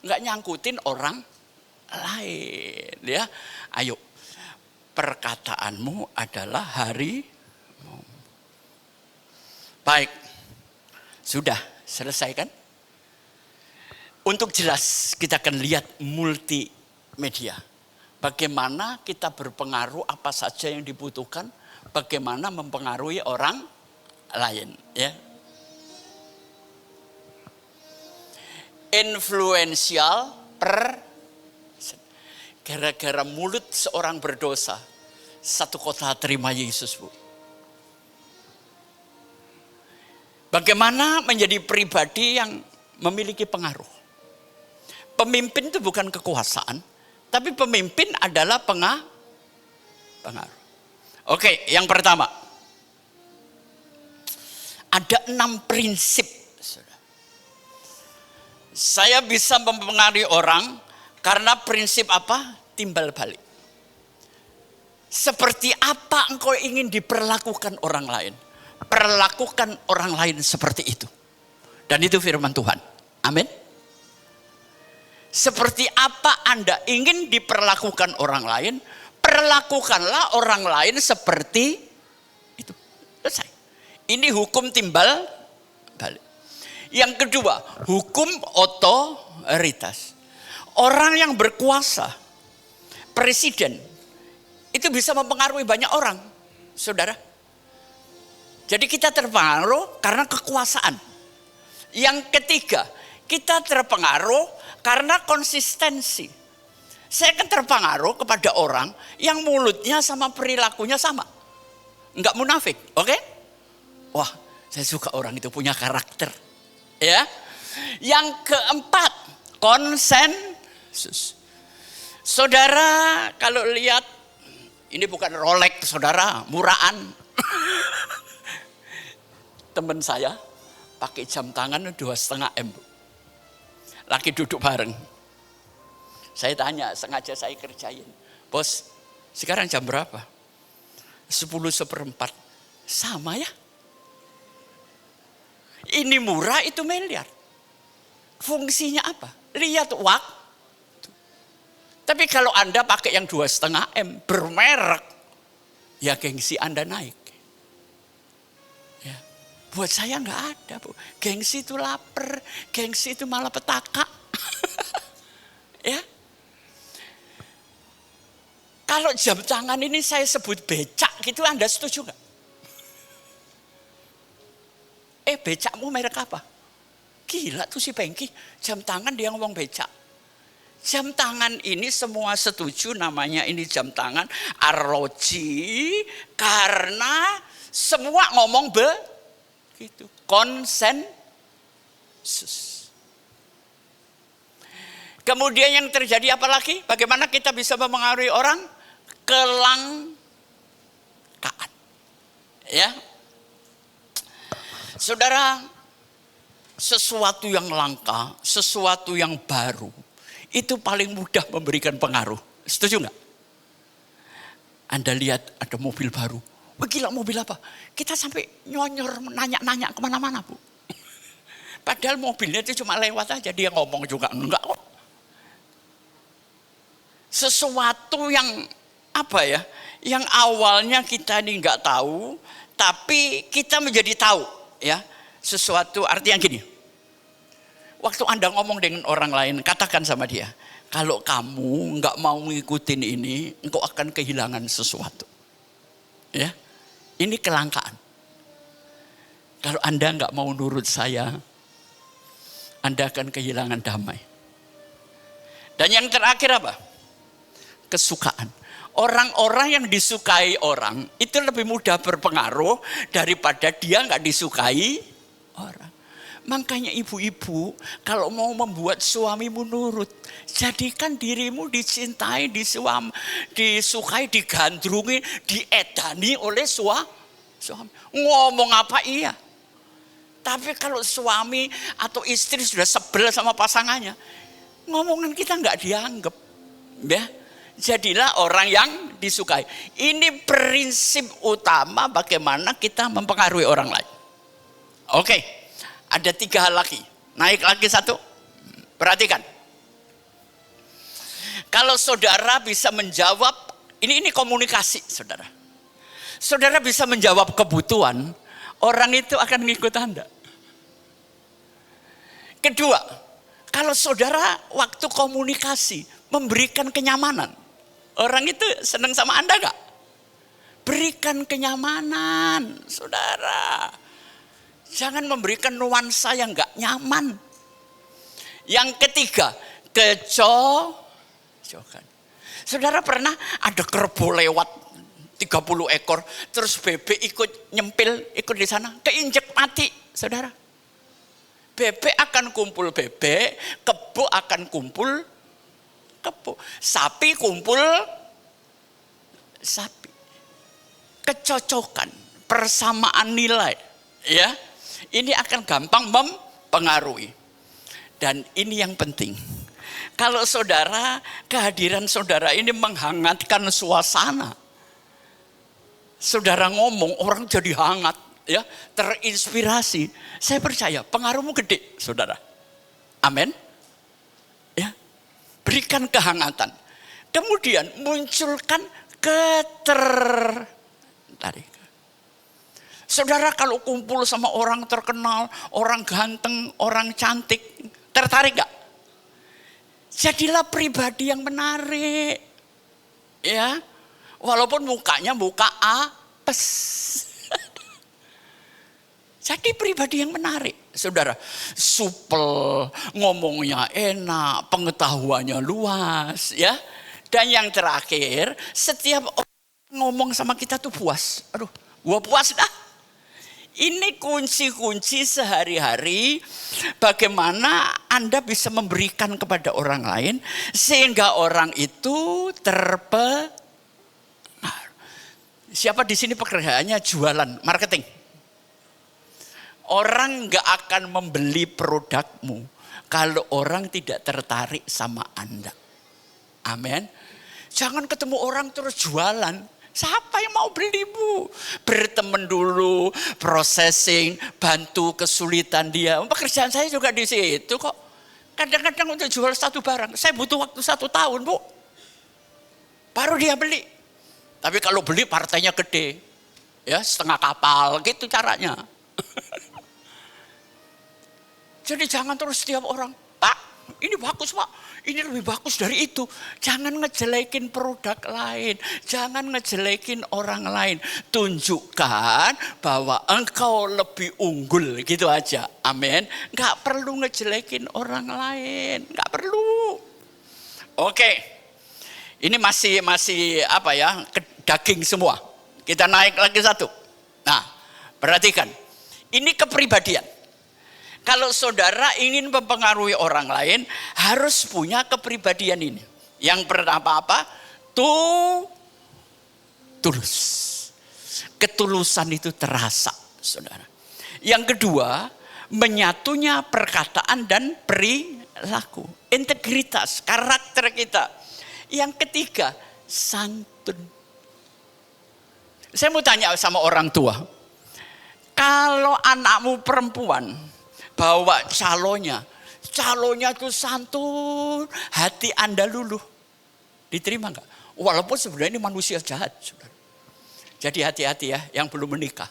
Nggak nyangkutin orang lain ya. Ayo, perkataanmu adalah harimu. Baik, sudah selesai kan? Untuk jelas kita akan lihat multimedia. Bagaimana kita berpengaruh, apa saja yang dibutuhkan, bagaimana mempengaruhi orang lain. Ya. Influential gara-gara mulut seorang berdosa, satu kota terima Yesus bu. Bagaimana menjadi pribadi yang memiliki pengaruh. Pemimpin itu bukan kekuasaan, tapi pemimpin adalah pengaruh. Oke, yang pertama. Ada 6 prinsip. Saya bisa mempengaruhi orang karena prinsip apa? Timbal balik. Seperti apa engkau ingin diperlakukan orang lain? Perlakukan orang lain seperti itu. Dan itu firman Tuhan. Amin. Seperti apa Anda ingin diperlakukan orang lain, perlakukanlah orang lain seperti itu. Selesai. Ini hukum timbal balik. Yang kedua, hukum otoritas. Orang yang berkuasa, presiden, itu bisa mempengaruhi banyak orang, saudara. Jadi kita terpengaruh karena kekuasaan. Yang ketiga, kita terpengaruh karena konsistensi. Saya akan terpengaruh kepada orang yang mulutnya sama perilakunya sama. Enggak munafik, oke? Wah, saya suka orang itu punya karakter. Ya. Yang keempat, konsensus. Saudara, kalau lihat ini bukan Rolex, saudara, murahan. Teman saya pakai jam tangan 2,5 M. Laki duduk bareng. Saya tanya, sengaja saya kerjain. Bos, sekarang jam berapa? 10:04. Sama ya? Ini murah, itu miliar. Fungsinya apa? Lihat waktu. Tapi kalau Anda pakai yang 2,5 M, bermerek, ya gengsi Anda naik. Ya. Buat saya nggak ada, Bu. Gengsi itu lapar, gengsi itu malah petaka. Ya. Kalau jam tangan ini saya sebut becak gitu, Anda setuju nggak? Becakmu merek apa? Gila tuh si Pengki, jam tangan dia ngomong becak. Jam tangan ini semua setuju namanya ini jam tangan arloji karena semua ngomong begitu. Konsensus. Kemudian yang terjadi apa lagi? Bagaimana kita bisa mempengaruhi orang? Kelangkaan. Ya. Saudara, sesuatu yang langka, sesuatu yang baru, itu paling mudah memberikan pengaruh. Setuju nggak? Anda lihat ada mobil baru. Wah, gila, mobil apa? Kita sampai nyonyor, nanya-nanya kemana-mana, Bu. Padahal mobilnya itu cuma lewat aja, dia ngomong juga enggak kok. Sesuatu yang apa ya? Yang awalnya kita ini nggak tahu, tapi kita menjadi tahu. Ya, sesuatu artinya gini. Waktu Anda ngomong dengan orang lain, katakan sama dia, kalau kamu nggak mau ngikutin ini, engkau akan kehilangan sesuatu. Ya, ini kelangkaan. Kalau Anda nggak mau nurut saya, Anda akan kehilangan damai. Dan yang terakhir apa? Kesukaan. Orang-orang yang disukai orang itu lebih mudah berpengaruh daripada dia nggak disukai orang. Makanya ibu-ibu kalau mau membuat suamimu nurut, jadikan dirimu dicintai, disukai, digandrungi, diedani oleh suami. Ngomong apa iya. Tapi kalau suami atau istri sudah sebel sama pasangannya, ngomongan kita nggak dianggap, ya. Jadilah orang yang disukai. Ini prinsip utama bagaimana kita mempengaruhi orang lain. Oke, ada 3 hal lagi. Naik lagi 1. Perhatikan. Kalau saudara bisa menjawab, ini komunikasi, saudara. Saudara bisa menjawab kebutuhan, orang itu akan mengikut Anda. Kedua, kalau saudara waktu komunikasi memberikan kenyamanan, orang itu senang sama Anda gak? Berikan kenyamanan, saudara. Jangan memberikan nuansa yang gak nyaman. Yang ketiga, kecocokan. Saudara pernah ada kerbau lewat 30 ekor, terus bebek ikut nyempil, ikut di sana, keinjek mati, saudara. Bebek akan kumpul bebek, kebo akan kumpul kebo, sapi kumpul sapi. Kecocokan, persamaan nilai, ya. Ini akan gampang mempengaruhi. Dan ini yang penting. Kalau saudara, kehadiran saudara ini menghangatkan suasana. Saudara ngomong, orang jadi hangat, ya, terinspirasi. Saya percaya pengaruhmu gede, saudara. Amin. Ya. Berikan kehangatan. Kemudian munculkan ketertarikan. Saudara kalau kumpul sama orang terkenal, orang ganteng, orang cantik, tertarik gak? Jadilah pribadi yang menarik. Ya. Walaupun mukanya muka apes. Jadi pribadi yang menarik. Saudara, supel, ngomongnya enak, pengetahuannya luas, ya. Dan yang terakhir, setiap orang ngomong sama kita tuh puas. Aduh, gua puas dah. Ini kunci-kunci sehari-hari bagaimana Anda bisa memberikan kepada orang lain sehingga orang itu terpengaruh. Siapa di sini pekerjaannya jualan, marketing? Orang gak akan membeli produkmu kalau orang tidak tertarik sama Anda. Amin. Jangan ketemu orang terus jualan. Siapa yang mau beli, Bu? Berteman dulu, processing, bantu kesulitan dia. Pekerjaan saya juga di situ kok. Kadang-kadang untuk jual satu barang, saya butuh waktu 1 tahun, Bu. Baru dia beli. Tapi kalau beli partainya gede, ya setengah kapal, gitu caranya. Jadi jangan terus setiap orang, Pak, ini bagus Pak, ini lebih bagus dari itu. Jangan ngejelekin produk lain, jangan ngejelekin orang lain. Tunjukkan bahwa engkau lebih unggul, gitu aja. Amin. Gak perlu ngejelekin orang lain, gak perlu. Oke. Ini masih apa ya, daging semua. Kita naik lagi 1. Nah, perhatikan. Ini kepribadian. Kalau saudara ingin mempengaruhi orang lain, harus punya kepribadian ini. Yang pertama apa? Tulus. Ketulusan itu terasa, saudara. Yang kedua, menyatunya perkataan dan perilaku. Integritas, karakter kita. Yang ketiga, santun. Saya mau tanya sama orang tua. Kalau anakmu perempuan bawa calonnya tuh santun, hati Anda luluh. Diterima enggak? Walaupun sebenarnya ini manusia jahat, saudara. Jadi hati-hati ya yang belum menikah.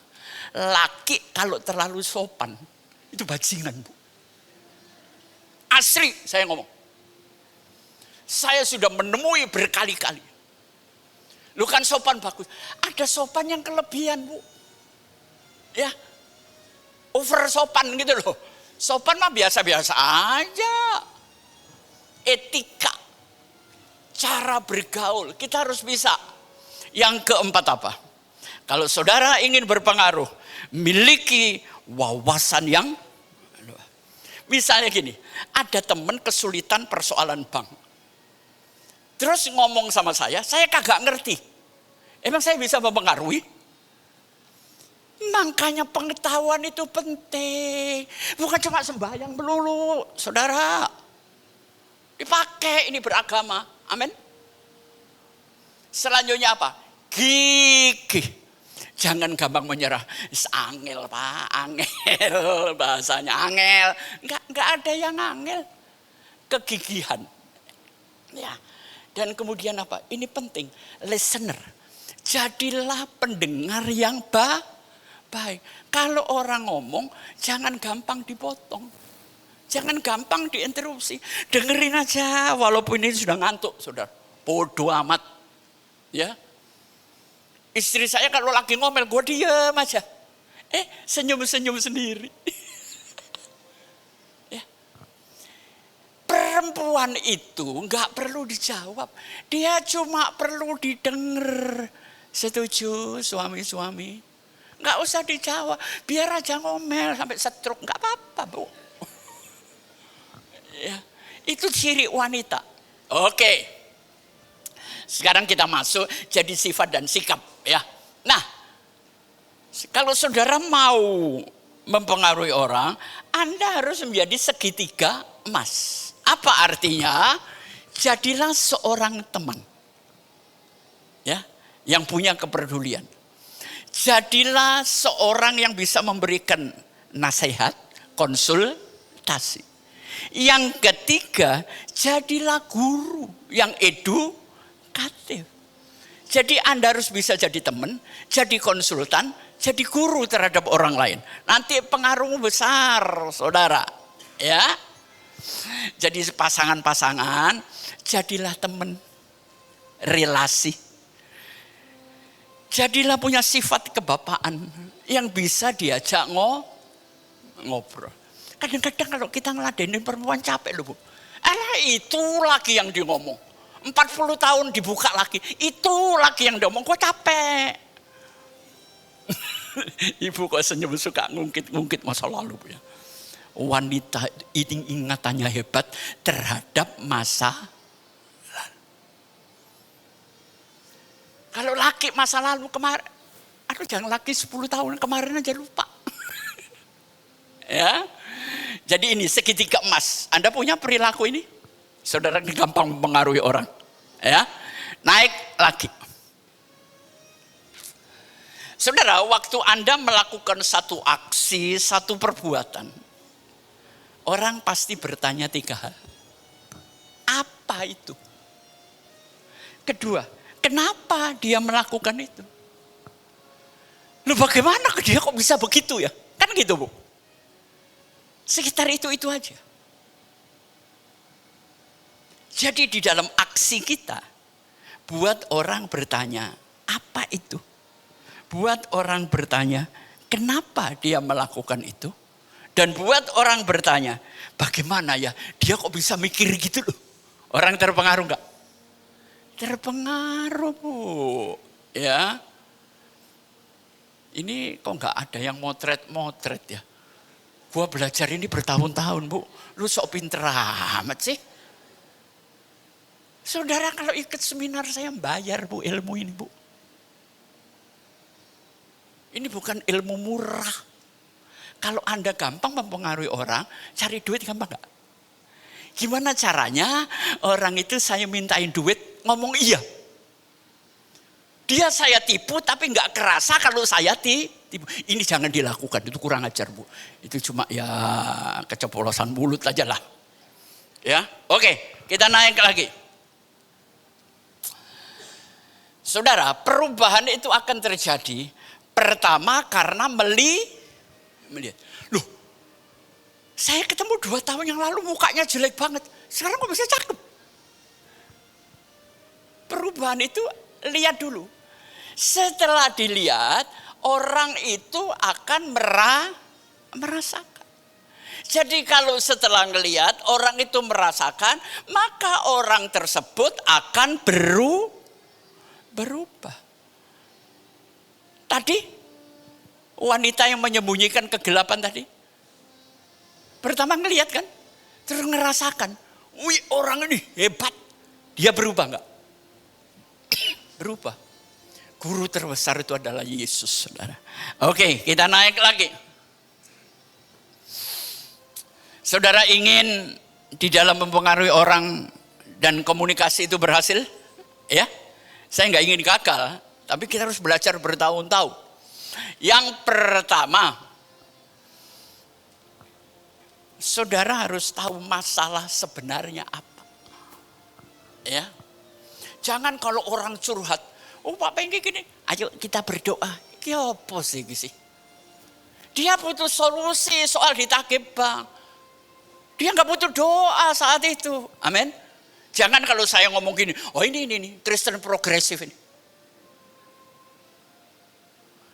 Laki kalau terlalu sopan, itu bajingan, Bu. Asli saya ngomong. Saya sudah menemui berkali-kali. Lu kan sopan bagus. Ada sopan yang kelebihan, Bu. Ya. Over sopan gitu loh. Sopan mah biasa-biasa aja. Etika, cara bergaul, kita harus bisa. Yang keempat apa? Kalau saudara ingin berpengaruh, miliki wawasan yang, misalnya gini, ada teman kesulitan persoalan bank. Terus ngomong sama saya kagak ngerti. Emang saya bisa mempengaruhi? Makanya pengetahuan itu penting. Bukan cuma sembahyang melulu, saudara. Dipakai ini beragama. Amin. Selanjutnya apa? Gigih. Jangan gampang menyerah. Angel Pak, angel. Bahasanya angel. Enggak ada yang angel. Kegigihan. Ya. Dan kemudian apa? Ini penting. Listener. Jadilah pendengar yang baik. Kalau orang ngomong, jangan gampang dipotong. Jangan gampang diinterupsi. Dengerin aja, walaupun ini sudah ngantuk, saudara. Bodoh amat. Ya. Istri saya kalau lagi ngomel, gue diem aja. Senyum-senyum sendiri. Ya. Perempuan itu nggak perlu dijawab. Dia cuma perlu didengar. Setuju suami-suami? Nggak usah dijawab. Biar aja ngomel sampai stroke. Nggak apa-apa, Bu. Ya, itu ciri wanita. Oke. Sekarang kita masuk jadi sifat dan sikap. Ya. Nah, kalau saudara mau mempengaruhi orang, Anda harus menjadi segitiga emas. Apa artinya? Jadilah seorang teman. Ya, yang punya kepedulian. Jadilah seorang yang bisa memberikan nasihat, konsultasi. Yang ketiga, jadilah guru yang edukatif. Jadi Anda harus bisa jadi teman, jadi konsultan, jadi guru terhadap orang lain. Nanti pengaruhmu besar, saudara. Ya. Jadi pasangan-pasangan, jadilah teman, relasi. Jadilah punya sifat kebapaan yang bisa diajak ngobrol. Kadang-kadang kalau kita ngeladenin perempuan capek loh, Bu. Itu lagi yang di ngomong. 40 tahun dibuka lagi. Itu lagi yang diomong, kok capek. Ibu kok senyum suka ngungkit-ngungkit masa lalu, Bu ya. Wanita ini ingatannya hebat terhadap masa lalu. Kalau laki masa lalu kemarin, aduh jangan laki 10 tahun kemarin aja lupa. Ya. Jadi ini segitiga emas. Anda punya perilaku ini? Saudara ini gampang mempengaruhi orang. Ya. Naik lagi. Saudara, waktu Anda melakukan satu aksi, satu perbuatan, orang pasti bertanya 3 hal. Apa itu? Kedua, kenapa dia melakukan itu? Loh bagaimana dia kok bisa begitu ya? Kan gitu, Bu. Sekitar itu aja. Jadi di dalam aksi kita, buat orang bertanya, apa itu? Buat orang bertanya, kenapa dia melakukan itu? Dan buat orang bertanya, bagaimana ya dia kok bisa mikir gitu loh? Orang terpengaruh enggak? Terpengaruh, Bu. Ya. Ini kok enggak ada yang motret ya? Gua belajar ini bertahun-tahun, Bu. Lu sok pinter amat sih. Saudara kalau ikut seminar saya bayar, Bu, ilmu ini, Bu. Ini bukan ilmu murah. Kalau Anda gampang mempengaruhi orang, cari duit gampang gak? Gimana caranya orang itu saya mintain duit, ngomong iya. Dia saya tipu tapi gak kerasa kalau saya tipu. Ini jangan dilakukan, itu kurang ajar, Bu. Itu cuma ya keceplosan mulut aja lah. Ya, oke, kita naik lagi. Saudara, perubahan itu akan terjadi pertama karena melihat. Loh, saya ketemu 2 tahun yang lalu mukanya jelek banget. Sekarang kok bisa cakep? Perubahan itu lihat dulu. Setelah dilihat, orang itu akan merasakan. Jadi kalau setelah ngelihat orang itu merasakan, maka orang tersebut akan berubah. Tadi wanita yang menyembunyikan kegelapan tadi, pertama ngelihat kan, terus ngerasakan, wih orang ini hebat, dia berubah enggak? Berubah. Guru terbesar itu adalah Yesus, saudara. Oke, kita naik lagi. Saudara ingin di dalam mempengaruhi orang dan komunikasi itu berhasil? Ya, saya nggak ingin gagal, tapi kita harus belajar bertahun-tahun. Yang pertama, saudara harus tahu masalah sebenarnya apa. Ya, jangan kalau orang curhat, oh Pak Pengki gini, ayo kita berdoa. Ini apa sih? Dia butuh solusi soal ditagih bank. Dia nggak butuh doa saat itu. Amin. Jangan kalau saya ngomong gini, oh ini Kristen progresif ini.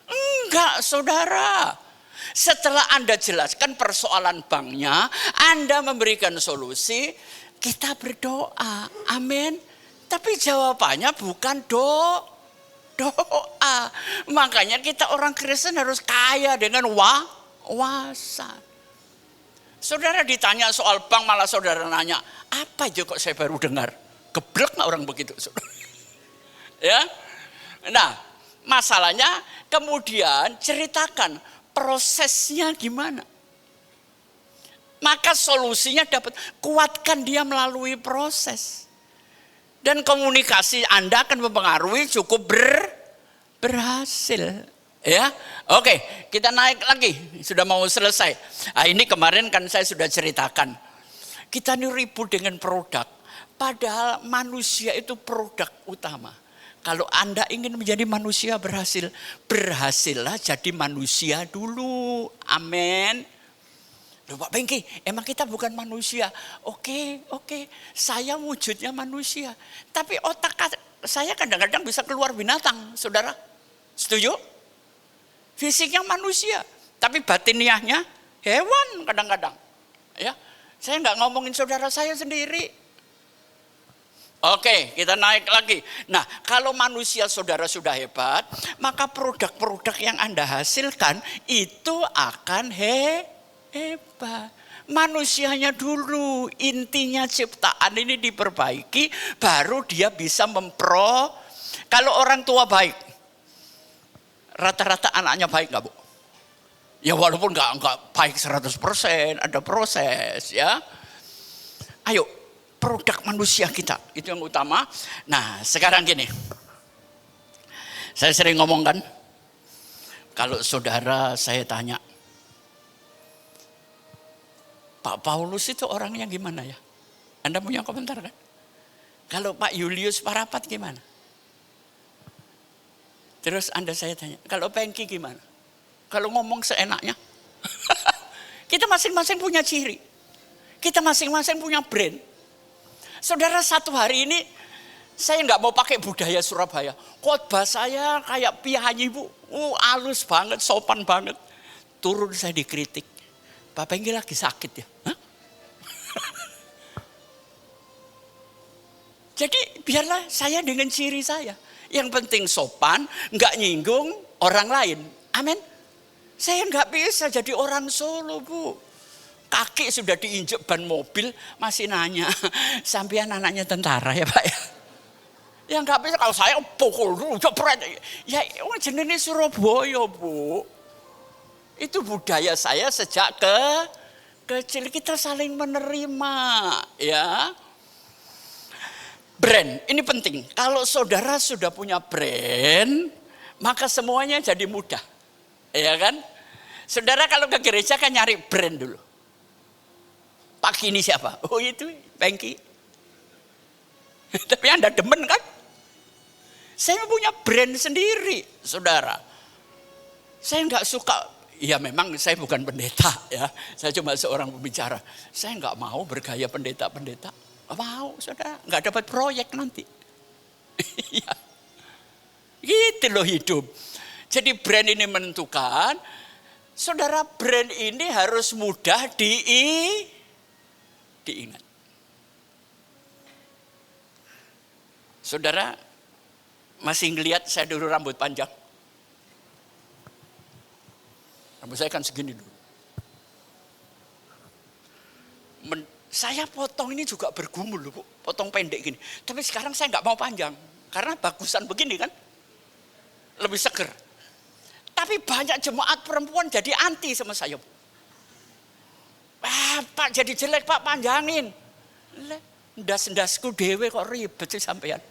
Enggak, saudara. Setelah Anda jelaskan persoalan banknya, Anda memberikan solusi, kita berdoa. Amin. Tapi jawabannya bukan doa. Makanya kita orang Kristen harus kaya dengan wawasan. Saudara ditanya soal bank, malah saudara nanya, apa aja kok saya baru dengar? Geblek nggak orang begitu? Ya, nah masalahnya kemudian ceritakan prosesnya gimana. Maka solusinya dapat, kuatkan dia melalui proses. Dan komunikasi Anda akan mempengaruhi cukup berhasil. Ya, oke, kita naik lagi, sudah mau selesai. Nah, ini kemarin kan saya sudah ceritakan, kita ini ribut dengan produk, padahal manusia itu produk utama. Kalau Anda ingin menjadi manusia berhasil, berhasillah jadi manusia dulu. Amin. Loh Pak Pengki, emang kita bukan manusia? Oke, saya wujudnya manusia, tapi otak saya kadang-kadang bisa keluar binatang, saudara. Setuju? Fisiknya manusia, tapi batiniahnya hewan kadang-kadang. Ya, saya nggak ngomongin saudara saya sendiri. Oke, kita naik lagi. Nah, kalau manusia saudara sudah hebat, maka produk-produk yang Anda hasilkan itu akan hebat. Manusianya dulu, intinya ciptaan ini diperbaiki, baru dia bisa Kalau orang tua baik, rata-rata anaknya baik nggak Bu? Ya walaupun nggak baik 100%, ada proses ya. Ayo, produk manusia kita, itu yang utama. Nah sekarang gini, saya sering ngomong kan, kalau saudara saya tanya, Pak Paulus itu orangnya gimana ya? Anda punya komentar kan? Kalau Pak Julius Parapat gimana? Terus saya tanya, kalau Pengki gimana? Kalau ngomong seenaknya? Kita masing-masing punya ciri. Kita masing-masing punya brand. Saudara, satu hari ini saya nggak mau pakai budaya Surabaya. Khotbah saya kayak pianyi Bu. Halus banget, sopan banget. Turun saya dikritik. Pak Pengki lagi sakit ya? Hah? Jadi biarlah saya dengan ciri saya. Yang penting sopan, nggak nyinggung orang lain. Amin. Saya nggak bisa jadi orang Solo Bu. Kaki sudah diinjek ban mobil, masih nanya, sampean anaknya tentara ya Pak ya? Ya nggak bisa, kalau saya pukul dulu, jepret. Ya jenenge Surabaya Bu. Itu budaya saya sejak kecil, kita saling menerima ya. Brand, ini penting. Kalau saudara sudah punya brand, maka semuanya jadi mudah. Ya kan? Saudara kalau ke gereja kan nyari brand dulu. Pagi ini siapa? Oh itu Pengki. Tapi Anda demen kan? Saya punya brand sendiri, saudara. Saya nggak suka, ya memang saya bukan pendeta ya. Saya cuma seorang pembicara. Saya nggak mau bergaya pendeta-pendeta. Gak mau, saudara, nggak dapat proyek nanti. Ya, gitu loh hidup. Jadi brand ini menentukan Saudara, brand ini harus mudah diingat. Saudara, masih ngelihat saya dulu rambut panjang. Rambut saya kan segini dulu. Saya potong ini juga bergumul loh, Bu. Potong pendek gini. Tapi sekarang saya nggak mau panjang. Karena bagusan begini kan. Lebih seger. Tapi banyak jemaat perempuan jadi anti sama saya. Pak jadi jelek Pak, panjangin. Ndas-ndasku dewe kok ribet sih sampean.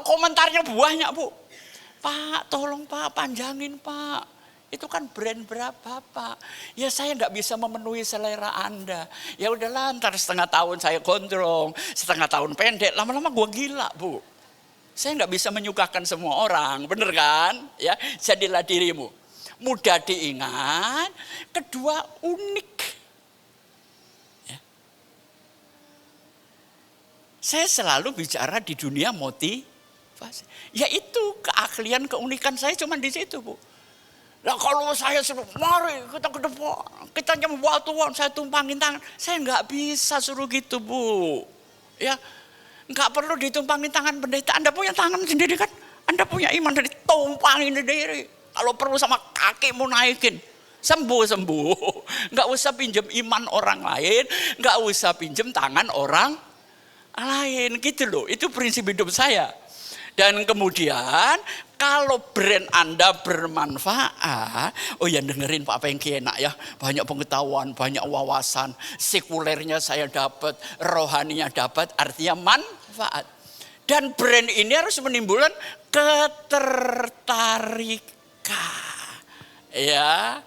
Komentarnya banyak Bu. Pak tolong Pak, panjangin Pak. Itu kan brand berapa Pak? Ya saya nggak bisa memenuhi selera Anda. Ya udahlah, ntar setengah tahun saya gondrong, setengah tahun pendek, lama-lama gua gila Bu. Saya nggak bisa menyukakan semua orang, bener kan? Ya, jadilah dirimu. Mudah diingat, kedua unik. Ya. Saya selalu bicara di dunia motivasi. Yaitu keahlian, keunikan saya cuma di situ Bu. Nah kalau saya suruh, mari kita ke depan, kita nyembah Tuhan, saya tumpangin tangan. Saya nggak bisa suruh gitu Bu. Ya. Enggak perlu ditumpangin tangan pendeta. Anda punya tangan sendiri kan? Anda punya iman dari tumpangin sendiri. Kalau perlu sama kakimu naikin. Sembuh. Enggak usah pinjam iman orang lain. Enggak usah pinjam tangan orang lain. Gitu loh. Itu prinsip hidup saya. Dan kemudian kalau brand Anda bermanfaat, oh ya dengerin Pak Pengki enak ya, banyak pengetahuan, banyak wawasan, sekulernya saya dapat, rohaninya dapat, artinya manfaat. Dan brand ini harus menimbulkan ketertarikan. Ya,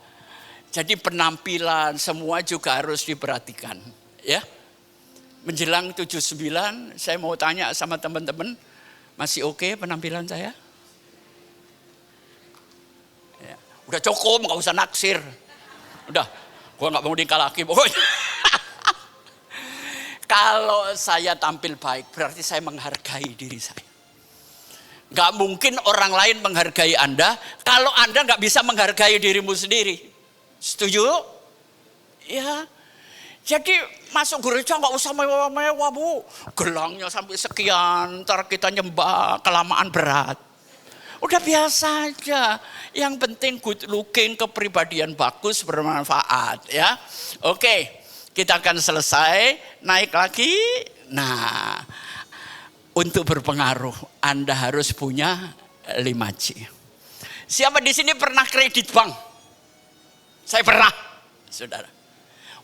jadi penampilan semua juga harus diperhatikan. Ya, menjelang 79, saya mau tanya sama teman-teman, masih oke penampilan saya? Ya. Udah cukup, gak usah naksir. Udah, gua gak mau nikah lagi pokoknya. Kalau saya tampil baik, berarti saya menghargai diri saya. Gak mungkin orang lain menghargai Anda, kalau Anda gak bisa menghargai dirimu sendiri. Setuju? Ya. Jadi masuk gereja nggak usah mewah-mewah Bu. Gelangnya sampai sekian, ntar kita nyembah kelamaan berat. Udah biasa aja. Yang penting good looking, kepribadian bagus, bermanfaat ya. Oke, kita akan selesai, naik lagi. Nah, untuk berpengaruh Anda harus punya 5C. Siapa di sini pernah kredit bank? Saya pernah, saudara.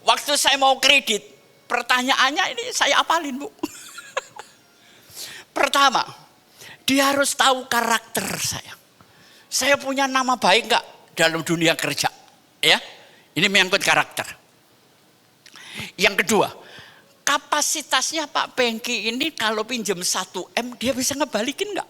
Waktu saya mau kredit, pertanyaannya ini saya apalin Bu. Pertama, dia harus tahu karakter saya. Saya punya nama baik enggak dalam dunia kerja? Ya, ini menyangkut karakter. Yang kedua, kapasitasnya Pak Pengki ini kalau pinjam 1M dia bisa ngebalikin enggak?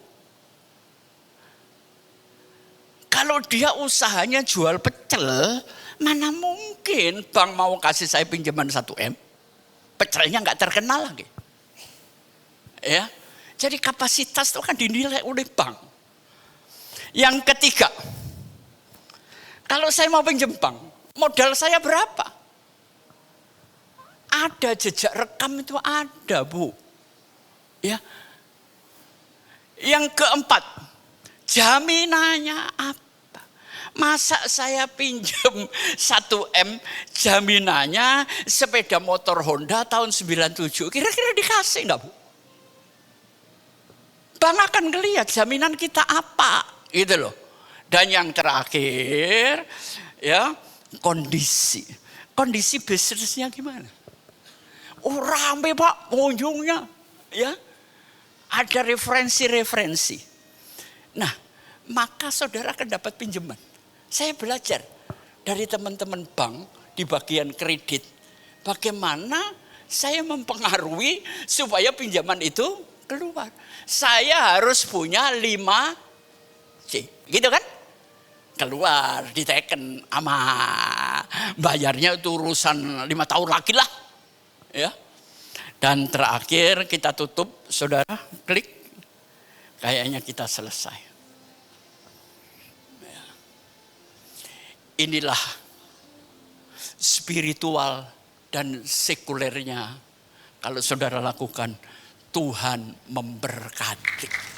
Kalau dia usahanya jual pecel, mana mungkin bank mau kasih saya pinjaman 1M? Pecelnya nggak terkenal lagi. Ya, jadi kapasitas itu kan dinilai oleh bank. Yang ketiga, kalau saya mau pinjam bank, modal saya berapa? Ada jejak rekam itu ada Bu. Ya. Yang keempat, jaminannya apa? Masa saya pinjam 1M jaminannya sepeda motor Honda tahun 97. Kira-kira dikasih enggak Bu? Bank akan ngelihat jaminan kita apa. Gitu loh. Dan yang terakhir ya kondisi. Kondisi bisnisnya gimana? Oh rame Pak pengunjungnya. Ya. Ada referensi-referensi. Nah maka saudara akan dapat pinjaman. Saya belajar dari teman-teman bank di bagian kredit. Bagaimana saya mempengaruhi supaya pinjaman itu keluar. Saya harus punya 5C. Gitu kan? Keluar, diteken sama bayarnya itu urusan 5 tahun lagi lah. Ya. Dan terakhir kita tutup, saudara, klik. Kayaknya kita selesai. Inilah spiritual dan sekulernya. Kalau saudara lakukan, Tuhan memberkati.